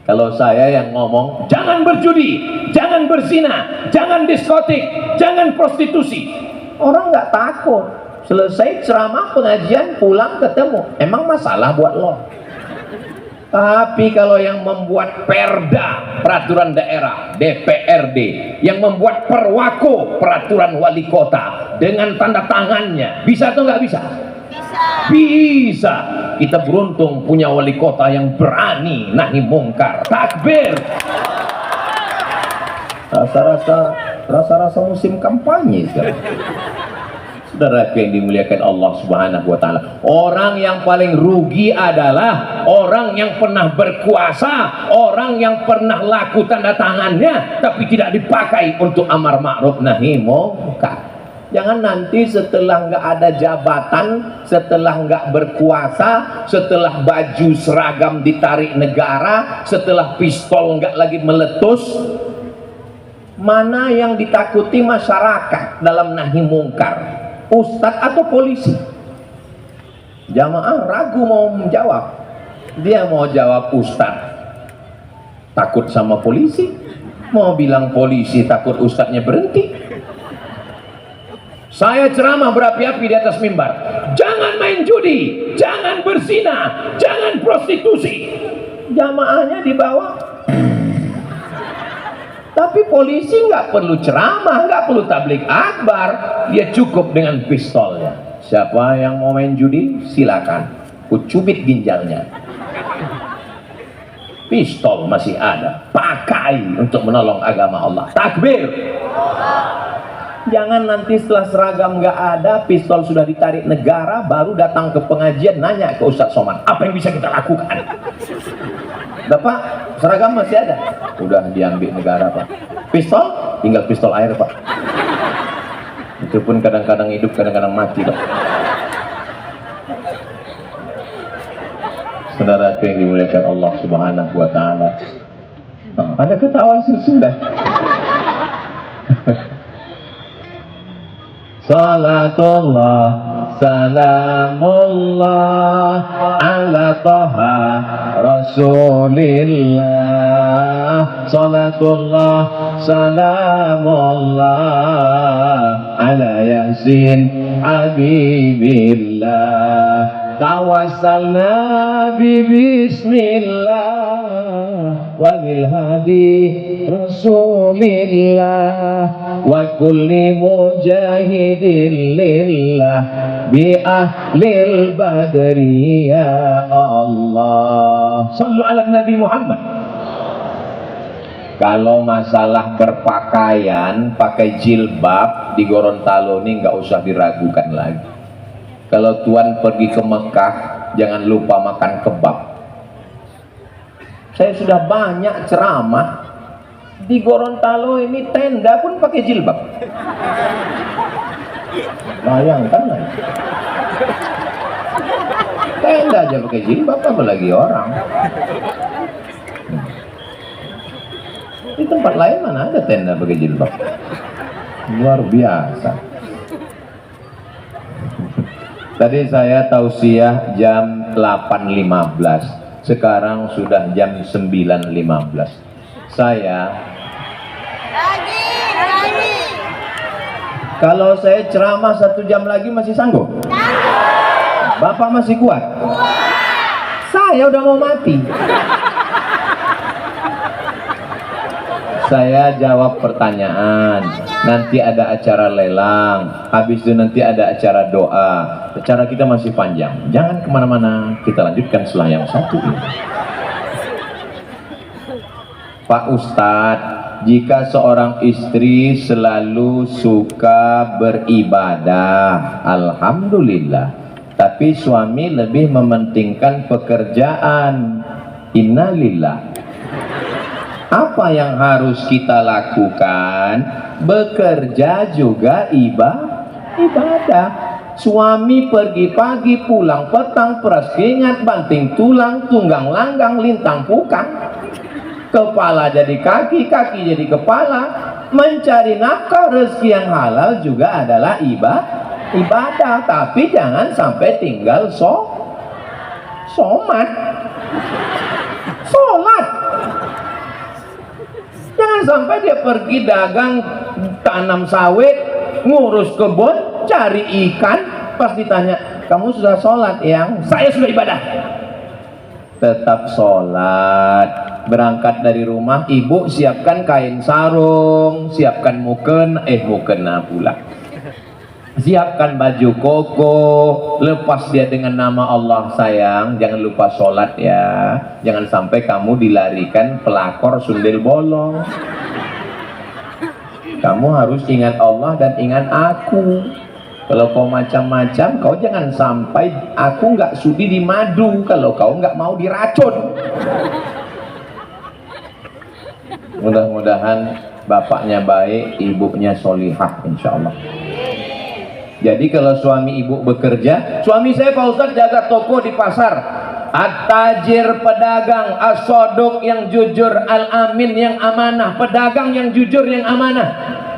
Kalau saya yang ngomong, jangan berjudi, jangan berzina, jangan diskotik, jangan prostitusi, orang nggak takut. Selesai ceramah pengajian pulang ketemu, emang masalah buat lo? Tapi kalau yang membuat perda, peraturan daerah, DPRD, yang membuat perwako, peraturan wali kota, dengan tanda tangannya, bisa atau nggak bisa? Bisa. Kita beruntung punya wali kota yang berani nahi mungkar. Takbir. Rasa-rasa musim kampanye sekarang. Saudara yang dimuliakan Allah Subhanahu wa taala, orang yang paling rugi adalah orang yang pernah berkuasa, orang yang pernah laku tanda tangannya tapi tidak dipakai untuk amar ma'ruf nahi munkar. Jangan nanti setelah nggak ada jabatan, setelah nggak berkuasa, setelah baju seragam ditarik negara, setelah pistol nggak lagi meletus, mana yang ditakuti masyarakat dalam nahi mungkar? Ustadz atau polisi? Jamaah ragu mau menjawab. Dia mau jawab ustadz, takut sama polisi. Mau bilang polisi, takut ustadznya berhenti. Saya ceramah berapi-api di atas mimbar. Jangan main judi, jangan berzina, jangan prostitusi. Jamaahnya di bawah. Tapi polisi nggak perlu ceramah, nggak perlu tablik akbar, dia cukup dengan pistolnya. Siapa yang mau main judi, silakan, ku cubit ginjalnya. Pistol masih ada, pakai untuk menolong agama Allah. Takbir. Jangan nanti setelah seragam nggak ada, pistol sudah ditarik negara, baru datang ke pengajian nanya ke Ustadz Somad, apa yang bisa kita lakukan? Pak, seragam masih ada. Udah diambil negara, Pak. Pistol, tinggal pistol air, Pak. Itu pun kadang-kadang hidup, kadang-kadang mati, Pak. Saudara yang dimuliakan Allah Subhanahu wa taala. Ada ketawa sudah. Salatullah salamullah ala taha rasulillah. Salatullah salamullah ala yasin habibillah. Tawassalna bismillah wa bil hadi rasulillah wa kulli mujahidin lillah bi ahlil badri ya Allah. Sallu ala Nabi Muhammad. Kalau masalah berpakaian, pakai jilbab di Gorontalo ini nggak usah diragukan lagi. Kalau Tuan pergi ke Mekah, jangan lupa makan kebab. Saya sudah banyak ceramah di Gorontalo ini, tenda pun pakai jilbab. Bayangkan lah. Tenda aja pakai jilbab, apalagi orang. Di tempat lain mana ada tenda pakai jilbab? Luar biasa. Tadi saya tausiah jam 8.15, sekarang sudah jam 9.15. Saya kalau saya ceramah 1 jam lagi masih sanggup? Bapak masih kuat? Saya udah mau mati. Saya jawab pertanyaan, nanti ada acara lelang, habis itu nanti ada acara doa. Acara kita masih panjang, jangan kemana-mana, kita lanjutkan setelah yang satu ini. Pak Ustadz, jika seorang istri selalu suka beribadah, alhamdulillah, tapi suami lebih mementingkan pekerjaan, innalillah. Apa yang harus kita lakukan? Bekerja juga ibadah. Suami pergi pagi, pulang petang, peras keringat, banting tulang, tunggang langgang, lintang pukang. Kepala jadi kaki, kaki jadi kepala. Mencari nafkah rezeki yang halal juga adalah ibadah. Tapi jangan sampai tinggal sholat. Jangan sampai dia pergi dagang, tanam sawit, ngurus kebun, cari ikan, pas ditanya, kamu sudah sholat? Yang saya sudah ibadah. tetap sholat. Berangkat dari rumah, ibu siapkan kain sarung, siapkan mukena pula, siapkan baju koko, lepas dia dengan nama Allah. Sayang, jangan lupa sholat ya, jangan sampai kamu dilarikan pelakor sundel bolong. Kamu harus ingat Allah dan ingat aku. Kalau kau macam-macam, kau jangan sampai aku nggak sudi di madu kalau kau nggak mau diracun. Mudah-mudahan bapaknya baik, ibunya solihah, insya Allah. Jadi kalau suami ibu bekerja, suami saya Pak Ustadz jaga toko di pasar, at-tajir pedagang, as-sodok yang jujur, al-amin yang amanah, pedagang yang jujur yang amanah,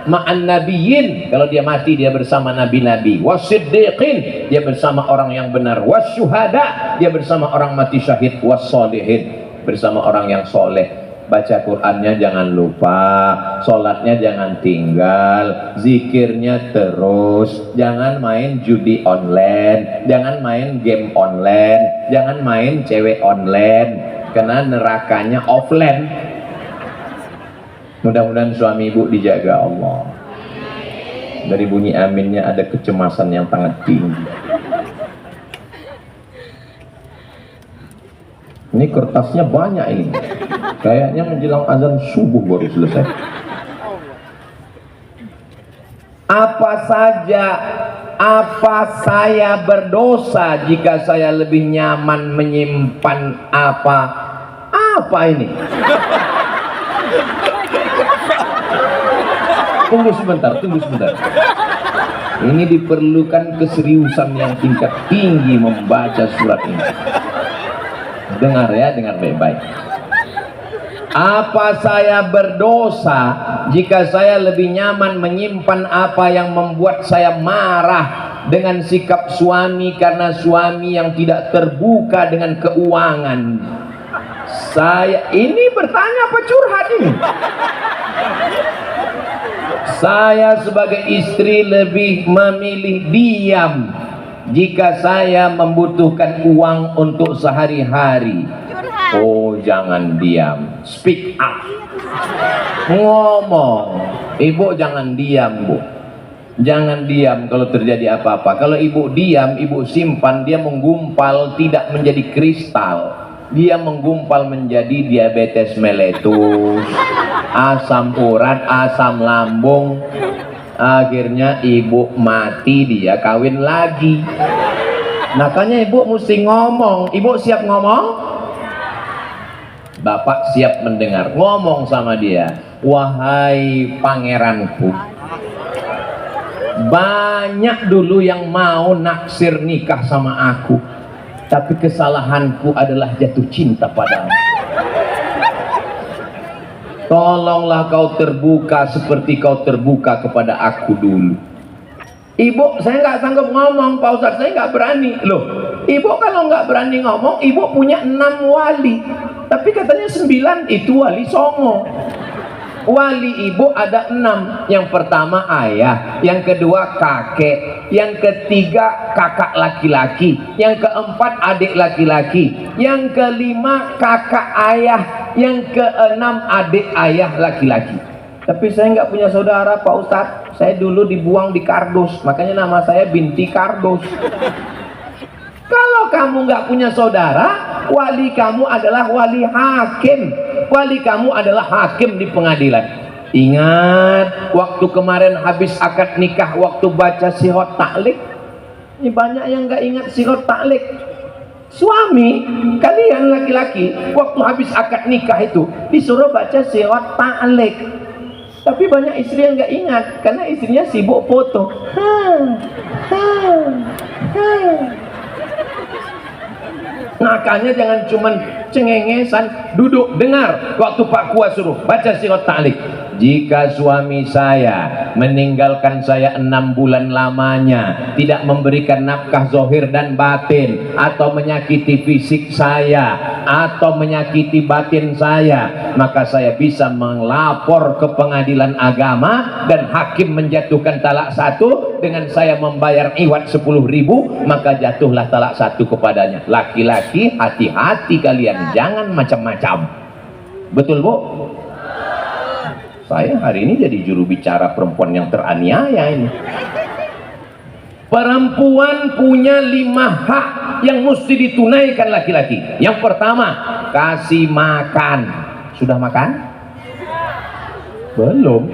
ma'an nabiyyin, kalau dia mati dia bersama nabi-nabi, wasiddiqin, dia bersama orang yang benar, wasyuhada, dia bersama orang mati syahid, wassolihin, bersama orang yang soleh. Baca Qur'annya jangan lupa, sholatnya jangan tinggal, zikirnya terus, jangan main judi online, jangan main game online, jangan main cewek online, karena nerakanya offline. Mudah-mudahan suami ibu dijaga Allah. Dari bunyi aminnya ada kecemasan yang sangat tinggi. Ini kertasnya banyak ini. Kayaknya menjelang azan subuh baru selesai. Apa saya berdosa jika saya lebih nyaman menyimpan apa ini? Tunggu sebentar. Ini diperlukan keseriusan yang tingkat tinggi membaca surat ini. Dengar ya, dengar baik-baik. Apa saya berdosa jika saya lebih nyaman menyimpan apa yang membuat saya marah dengan sikap suami karena suami yang tidak terbuka dengan keuangan? Saya ini bertanya apa curhat ini? Saya sebagai istri lebih memilih diam jika saya membutuhkan uang untuk sehari-hari. Oh, jangan diam, speak up, ngomong. Ibu jangan diam, Bu, jangan diam kalau terjadi apa-apa. Kalau ibu diam, ibu simpan, dia menggumpal tidak menjadi kristal, dia menggumpal menjadi diabetes meletus, asam urat, asam lambung. Akhirnya ibu mati, dia kawin lagi. Makanya ibu mesti ngomong. Ibu siap ngomong? Bapak siap mendengar. Ngomong sama dia, wahai pangeranku, banyak dulu yang mau naksir nikah sama aku, tapi kesalahanku adalah jatuh cinta padamu. Tolonglah kau terbuka seperti kau terbuka kepada aku dulu. Ibu, saya nggak sanggup ngomong, Pak Ustadz, saya nggak berani. Loh, ibu kalau nggak berani ngomong, ibu punya 6 wali, tapi katanya 9 itu wali songo. Wali ibu ada 6. Yang pertama ayah, yang kedua kakek, yang ketiga kakak laki-laki, yang keempat adik laki-laki, yang kelima kakak ayah, yang keenam adik ayah laki-laki. Tapi saya nggak punya saudara, Pak Ustadz. Saya dulu dibuang di kardus, makanya nama saya binti kardus. Kalau kamu nggak punya saudara, wali kamu adalah wali hakim. Wali kamu adalah hakim di pengadilan. Ingat, waktu kemarin habis akad nikah, waktu baca sihot taklik. Ini banyak yang nggak ingat sihot taklik. Suami kalian laki-laki, waktu habis akad nikah itu disuruh baca sihot taklik. Tapi banyak istri yang nggak ingat karena istrinya sibuk foto. Makanya jangan cuman cengengesan, duduk dengar waktu Pak Kuas suruh baca sihot ta'liq. Jika suami saya meninggalkan saya 6 bulan lamanya, tidak memberikan nafkah zohir dan batin, atau menyakiti fisik saya, atau menyakiti batin saya, maka saya bisa melapor ke pengadilan agama dan hakim menjatuhkan talak satu dengan saya membayar iwat 10.000, maka jatuhlah talak satu kepadanya. Laki-laki hati-hati kalian, jangan macam-macam. Betul Bu? Saya hari ini jadi juru bicara perempuan yang teraniaya ini. Perempuan punya 5 hak yang mesti ditunaikan laki-laki. Yang pertama, kasih makan. Sudah makan? Belum.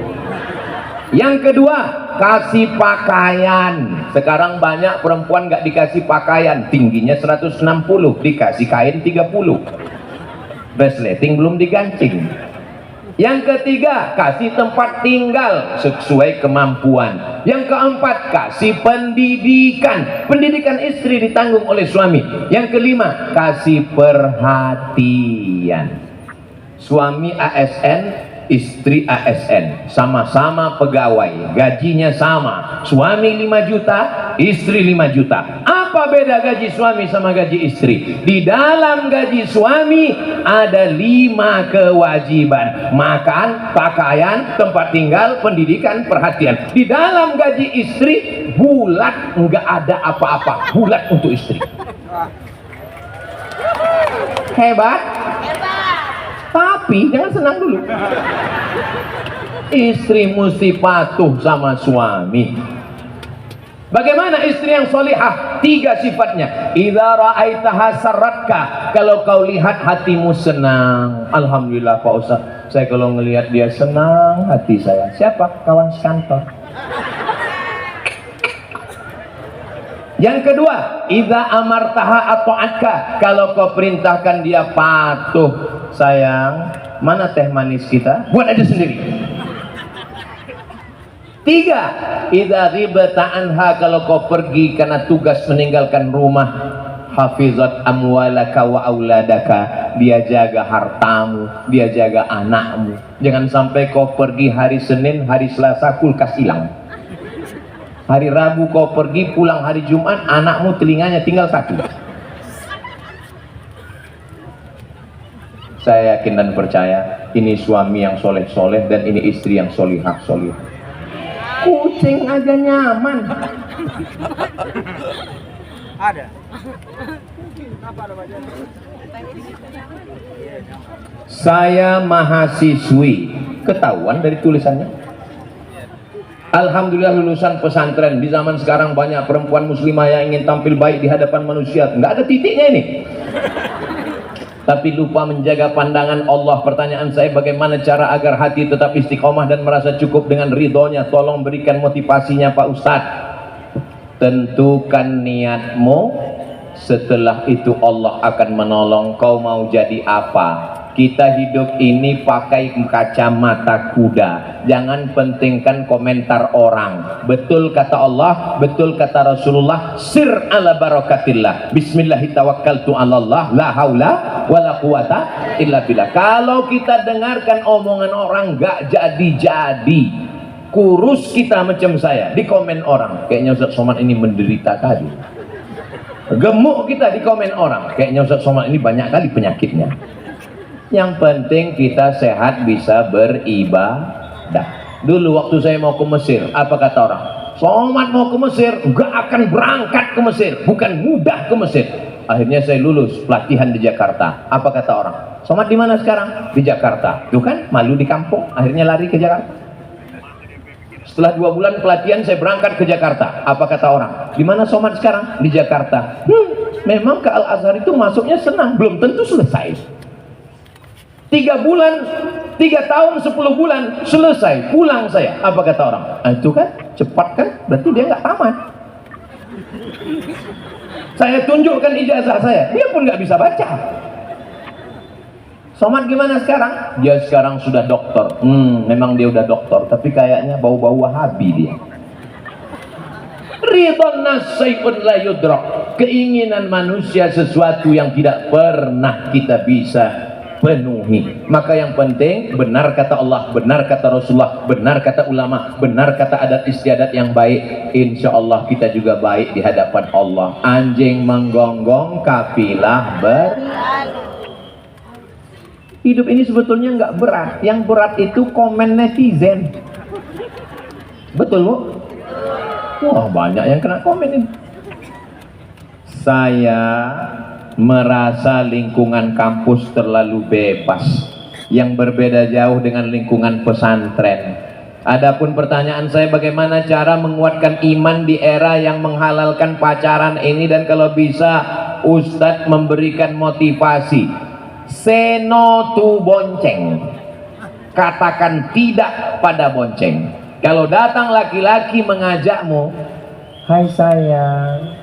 Yang kedua, kasih pakaian. Sekarang banyak perempuan nggak dikasih pakaian, tingginya 160, dikasih kain 30. Resleting belum digancing. Yang ketiga, kasih tempat tinggal sesuai kemampuan. Yang keempat, kasih pendidikan. Pendidikan istri ditanggung oleh suami. Yang kelima, kasih perhatian. Suami ASN, istri ASN, sama-sama pegawai, gajinya sama. Suami 5 juta, istri 5 juta. Apa beda gaji suami sama gaji istri? Di dalam gaji suami ada 5 kewajiban: makan, pakaian, tempat tinggal, pendidikan, perhatian. Di dalam gaji istri bulat, nggak ada apa-apa, bulat untuk istri. Hebat? Tapi jangan senang dulu. Istri mesti patuh sama suami. Bagaimana istri yang solihah? 3 sifatnya. Idza ra'aitaha sarratka, kalau kau lihat hatimu senang. Alhamdulillah Pak Ustaz, saya kalau ngelihat dia senang hati saya. Siapa? Kawan sekantor. Yang kedua, idza amartaha ata'atka, kalau kau perintahkan dia patuh. Sayang, mana teh manis kita? Buat aja sendiri. 3, idza ribata anha, kalau kau pergi karena tugas meninggalkan rumah, hafizat amwalaka wa auladaka, dia jaga hartamu, dia jaga anakmu. Jangan sampai kau pergi hari Senin, hari Selasa kulkas hilang. Hari Rabu kau pergi, pulang hari Jumat, anakmu telinganya tinggal 1. Saya yakin dan percaya ini suami yang soleh-soleh dan ini istri yang solihah-solihah. Kucing aja nyaman. Ada. Saya mahasiswi, ketahuan dari tulisannya. Alhamdulillah lulusan pesantren. Di zaman sekarang banyak perempuan muslimah yang ingin tampil baik di hadapan manusia. Nggak ada titiknya ini. Tapi lupa menjaga pandangan Allah. Pertanyaan saya, bagaimana cara agar hati tetap istiqomah dan merasa cukup dengan ridhonya? Tolong berikan motivasinya Pak Ustadz. Tentukan niatmu, setelah itu Allah akan menolong. Kau mau jadi apa? Kita hidup ini pakai kacamata kuda. Jangan pentingkan komentar orang. Betul kata Allah, betul kata Rasulullah, sir ala barakatillah. Bismillahi tawakkaltu ala Allah, la haula wala quwata illa billah. Kalau kita dengarkan omongan orang gak jadi-jadi, kurus kita macam saya, di komen orang, kayaknya Ustaz Somad ini menderita kali. Gemuk kita, di komen orang, kayaknya Ustaz Somad ini banyak kali penyakitnya. Yang penting kita sehat, bisa beribadah. Dulu waktu saya mau ke Mesir, apa kata orang? Somad mau ke Mesir, gak akan berangkat ke Mesir, bukan mudah ke Mesir. Akhirnya saya lulus pelatihan di Jakarta. Apa kata orang? Somad di mana sekarang? Di Jakarta. Tuh kan, malu di kampung, akhirnya lari ke Jakarta. Setelah 2 bulan pelatihan saya berangkat ke Jakarta. Apa kata orang? Di mana Somad sekarang? Di Jakarta. Memang ke Al-Azhar itu masuknya senang, belum tentu selesai. 3 bulan, 3 tahun, 10 bulan, selesai, pulang saya. Apa kata orang? Itu kan, cepat kan, berarti dia nggak tamat. Saya tunjukkan ijazah saya, dia pun nggak bisa baca. Somad gimana sekarang? Dia sekarang sudah dokter. Memang dia udah dokter, tapi kayaknya bau-bau Wahabi dia. Ridhon nasyai'un la yudrak. Keinginan manusia sesuatu yang tidak pernah kita bisa penuhi. Maka yang penting, benar kata Allah, benar kata Rasulullah, benar kata ulama, benar kata adat istiadat yang baik. Insya Allah kita juga baik di hadapan Allah. Anjing menggonggong, kafilah berlalu. Hidup ini sebetulnya nggak berat. Yang berat itu komen netizen. Betul, Bu? Wah, banyak yang kena komen ini. Saya merasa lingkungan kampus terlalu bebas, yang berbeda jauh dengan lingkungan pesantren. Adapun pertanyaan saya, bagaimana cara menguatkan iman di era yang menghalalkan pacaran ini, dan kalau bisa Ustadz memberikan motivasi. Say no to bonceng. Katakan tidak pada bonceng. Kalau datang laki-laki mengajakmu, hai sayang,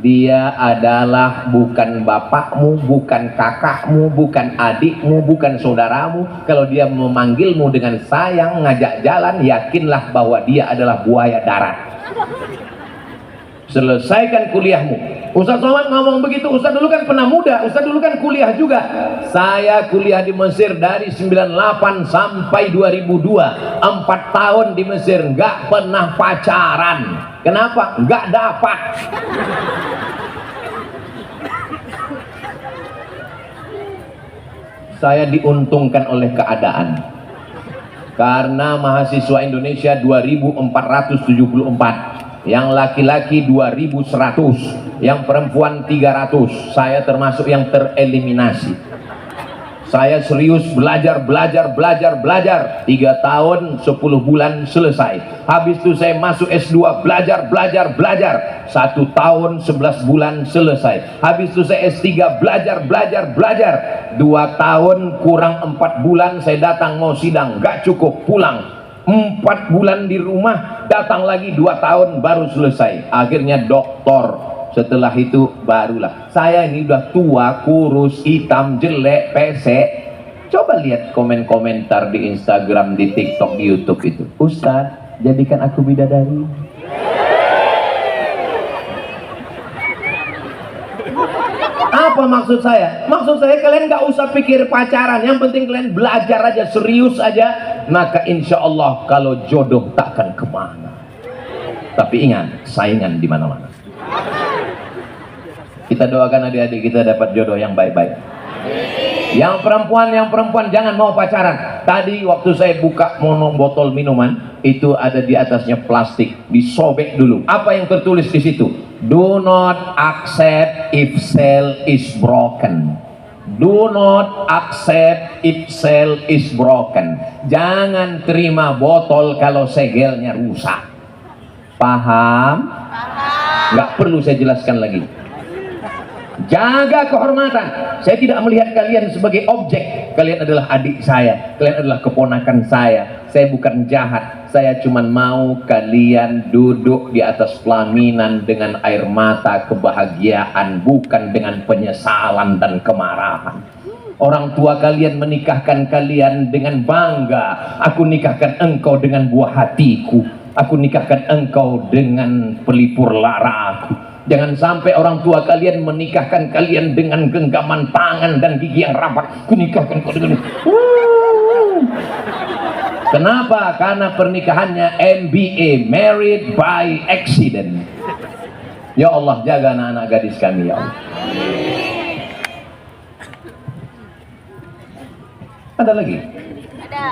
dia adalah bukan bapakmu, bukan kakakmu, bukan adikmu, bukan saudaramu. Kalau dia memanggilmu dengan sayang, ngajak jalan, yakinlah bahwa dia adalah buaya darat. Selesaikan kuliahmu. Ustaz Somad ngomong begitu. Ustaz dulu kan pernah muda, Ustaz dulu kan kuliah juga. Saya kuliah di Mesir dari 98 sampai 2002, 4 tahun di Mesir, nggak pernah pacaran. Kenapa? Nggak dapat. Saya diuntungkan oleh keadaan, karena mahasiswa Indonesia 2474, yang laki-laki 2100, yang perempuan 300. Saya termasuk yang tereliminasi. Saya serius belajar 3 tahun 10 bulan selesai. Habis itu saya masuk S2, belajar 1 tahun 11 bulan selesai. Habis itu saya S3, belajar 2 tahun kurang 4 bulan saya datang mau sidang, gak cukup, pulang. 4 bulan di rumah, datang lagi 2 tahun baru selesai. Akhirnya doktor. Setelah itu barulah. Saya ini udah tua, kurus, hitam, jelek, pesek. Coba lihat komen-komentar di Instagram, di TikTok, di YouTube itu. Ustadz, jadikan aku bidadari. Apa maksud saya? Maksud saya kalian gak usah pikir pacaran. Yang penting kalian belajar aja, serius aja. Maka insya Allah kalau jodoh takkan kemana. Tapi ingat, saingan di mana-mana. Kita doakan adik-adik kita dapat jodoh yang baik-baik. Yang perempuan jangan mau pacaran. Tadi waktu saya buka botol minuman, itu ada di atasnya plastik, disobek dulu. Apa yang tertulis di situ? Do not accept if cell is broken. Do not accept if cell is broken. Jangan terima botol kalau segelnya rusak. Paham? Nggak perlu saya jelaskan lagi. Jaga kehormatan. Saya tidak melihat kalian sebagai objek. Kalian adalah adik saya, kalian adalah keponakan saya. Saya bukan jahat. Saya cuma mau kalian duduk di atas pelaminan dengan air mata kebahagiaan, bukan dengan penyesalan dan kemarahan. Orang tua kalian menikahkan kalian dengan bangga. Aku nikahkan engkau dengan buah hatiku. Aku nikahkan engkau dengan pelipur laraku. Jangan sampai orang tua kalian menikahkan kalian dengan genggaman tangan dan gigi yang rapat. Kunikahkan kau dengan Kenapa? Karena pernikahannya MBA, married by accident. Ya Allah, jaga anak-anak gadis kami, ya Allah. Ada lagi? Ada.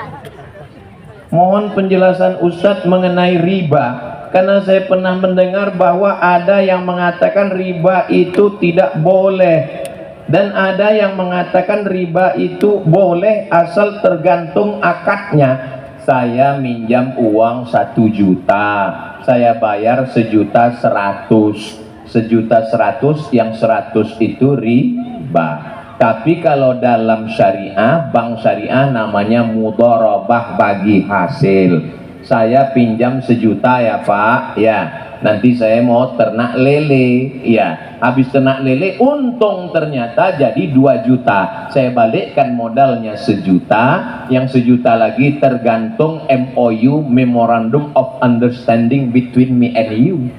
Mohon penjelasan Ustadz mengenai riba. Karena saya pernah mendengar bahwa ada yang mengatakan riba itu tidak boleh, dan ada yang mengatakan riba itu boleh asal tergantung akadnya. Saya minjam uang 1 juta, saya bayar 1.100.000. 1.100.000, yang 100 itu riba. Tapi kalau dalam syariah, bank syariah namanya mudharabah, bagi hasil. Saya pinjam 1 juta ya Pak, ya nanti saya mau ternak lele, ya habis ternak lele untung ternyata jadi 2 juta. Saya balikkan modalnya 1 juta, yang 1 juta lagi tergantung MOU, Memorandum of Understanding between me and you.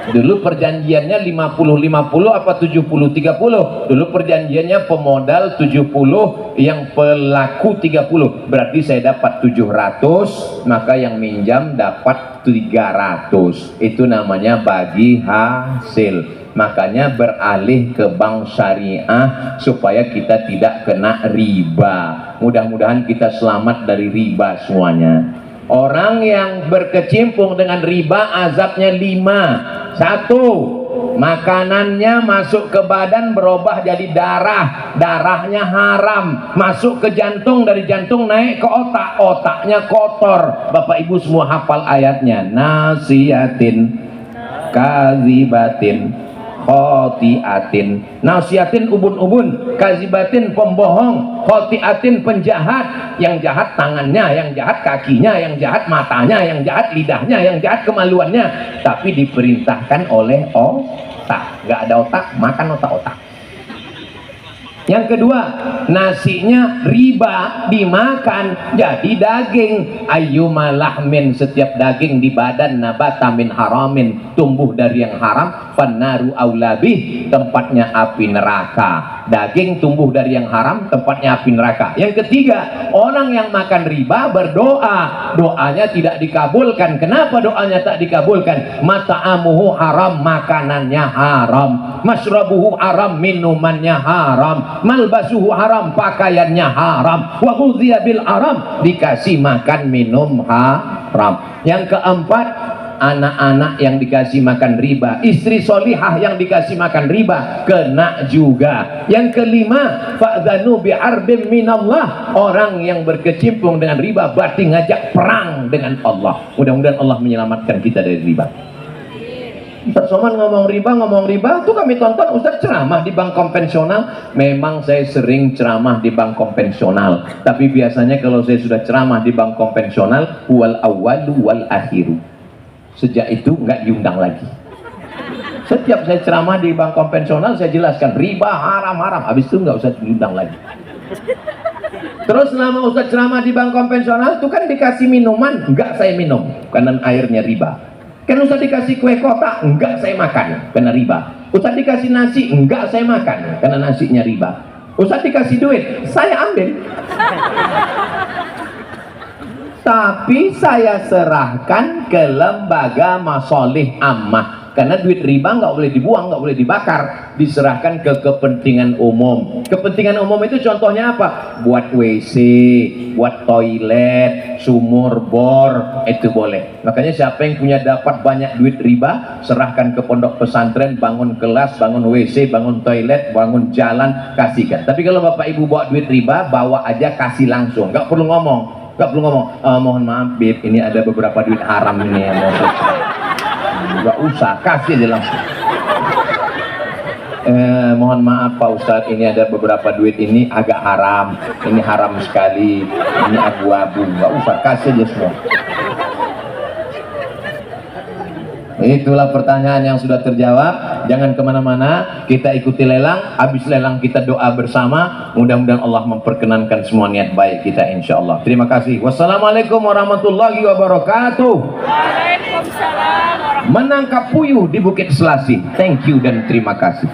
Dulu perjanjiannya 50-50 apa 70-30. Dulu perjanjiannya pemodal 70, yang pelaku 30. Berarti saya dapat 700, maka yang minjam dapat 300. Itu namanya bagi hasil. Makanya beralih ke bank syariah supaya kita tidak kena riba. Mudah-mudahan kita selamat dari riba semuanya. Orang yang berkecimpung dengan riba azabnya 5. 1, makanannya masuk ke badan berubah jadi darah, darahnya haram, masuk ke jantung, dari jantung naik ke otak, otaknya kotor. Bapak Ibu semua hafal ayatnya, nasiyatin kazibatin khotiatin. Nasiatin ubun-ubun, kazibatin pembohong, khotiatin penjahat. Yang jahat tangannya, yang jahat kakinya, yang jahat matanya, yang jahat lidahnya, yang jahat kemaluannya, tapi diperintahkan oleh otak. Nggak ada otak, makan otak-otak. Yang kedua, nasinya riba, dimakan jadi daging. Ayyuma lahmin, setiap daging di badan nabata min haramin, tumbuh dari yang haram, fannaru aulabih, tempatnya api neraka. Daging tumbuh dari yang haram, tempatnya api neraka. Yang ketiga, orang yang makan riba berdoa, doanya tidak dikabulkan. Kenapa doanya tak dikabulkan? Mata'amuhu haram, makanannya haram. Masrabuhu haram, minumannya haram. Malbasuhu haram, pakaiannya haram. Wa ghudhiya bil haram, dikasih makan minum haram. Yang keempat, anak-anak yang dikasih makan riba, istri solihah yang dikasih makan riba kena juga. Yang kelima, fa'dhanu bi'arbim minallah, orang yang berkecimpung dengan riba berarti ngajak perang dengan Allah. Mudah-mudahan Allah menyelamatkan kita dari riba. Ustaz Somad ngomong riba, tuh kami tonton Ustaz ceramah di bank konvensional. Memang saya sering ceramah di bank konvensional, tapi biasanya kalau saya sudah ceramah di bank konvensional, wal awwalu wal akhiru, sejak itu nggak diundang lagi. Setiap saya ceramah di bank konvensional, saya jelaskan riba haram-haram, habis itu nggak usah diundang lagi. Terus selama Ustaz ceramah di bank konvensional itu kan dikasih minuman, nggak saya minum karena airnya riba. Kan Ustaz dikasih kue kotak, enggak saya makan karena riba. Ustaz dikasih nasi, enggak saya makan karena nasinya riba. Ustaz dikasih duit, saya ambil, tapi saya serahkan ke lembaga masolih ammah. Karena duit riba nggak boleh dibuang, nggak boleh dibakar, diserahkan ke kepentingan umum. Kepentingan umum itu contohnya apa? Buat WC, buat toilet, sumur bor, itu boleh. Makanya siapa yang punya dapat banyak duit riba, serahkan ke pondok pesantren, bangun kelas, bangun WC, bangun toilet, bangun jalan, kasihkan. Tapi kalau bapak ibu bawa duit riba, bawa aja, kasih langsung, nggak perlu ngomong. Nggak perlu ngomong, mohon maaf Bib, ini ada beberapa duit haram ini yang mau nggak usah, kasih aja langsung. Mohon maaf Pak Ustadz, ini ada beberapa duit ini agak haram, ini haram sekali, ini abu-abu, nggak usah, kasih aja semua. Itulah pertanyaan yang sudah terjawab. Jangan kemana-mana, kita ikuti lelang. Habis lelang kita doa bersama. Mudah-mudahan Allah memperkenankan semua niat baik kita insya Allah. Terima kasih. Wassalamualaikum warahmatullahi wabarakatuh. Waalaikumsalam warahmatullahi wabarakatuh. Menangkap puyuh di Bukit Selasih. Thank you dan terima kasih.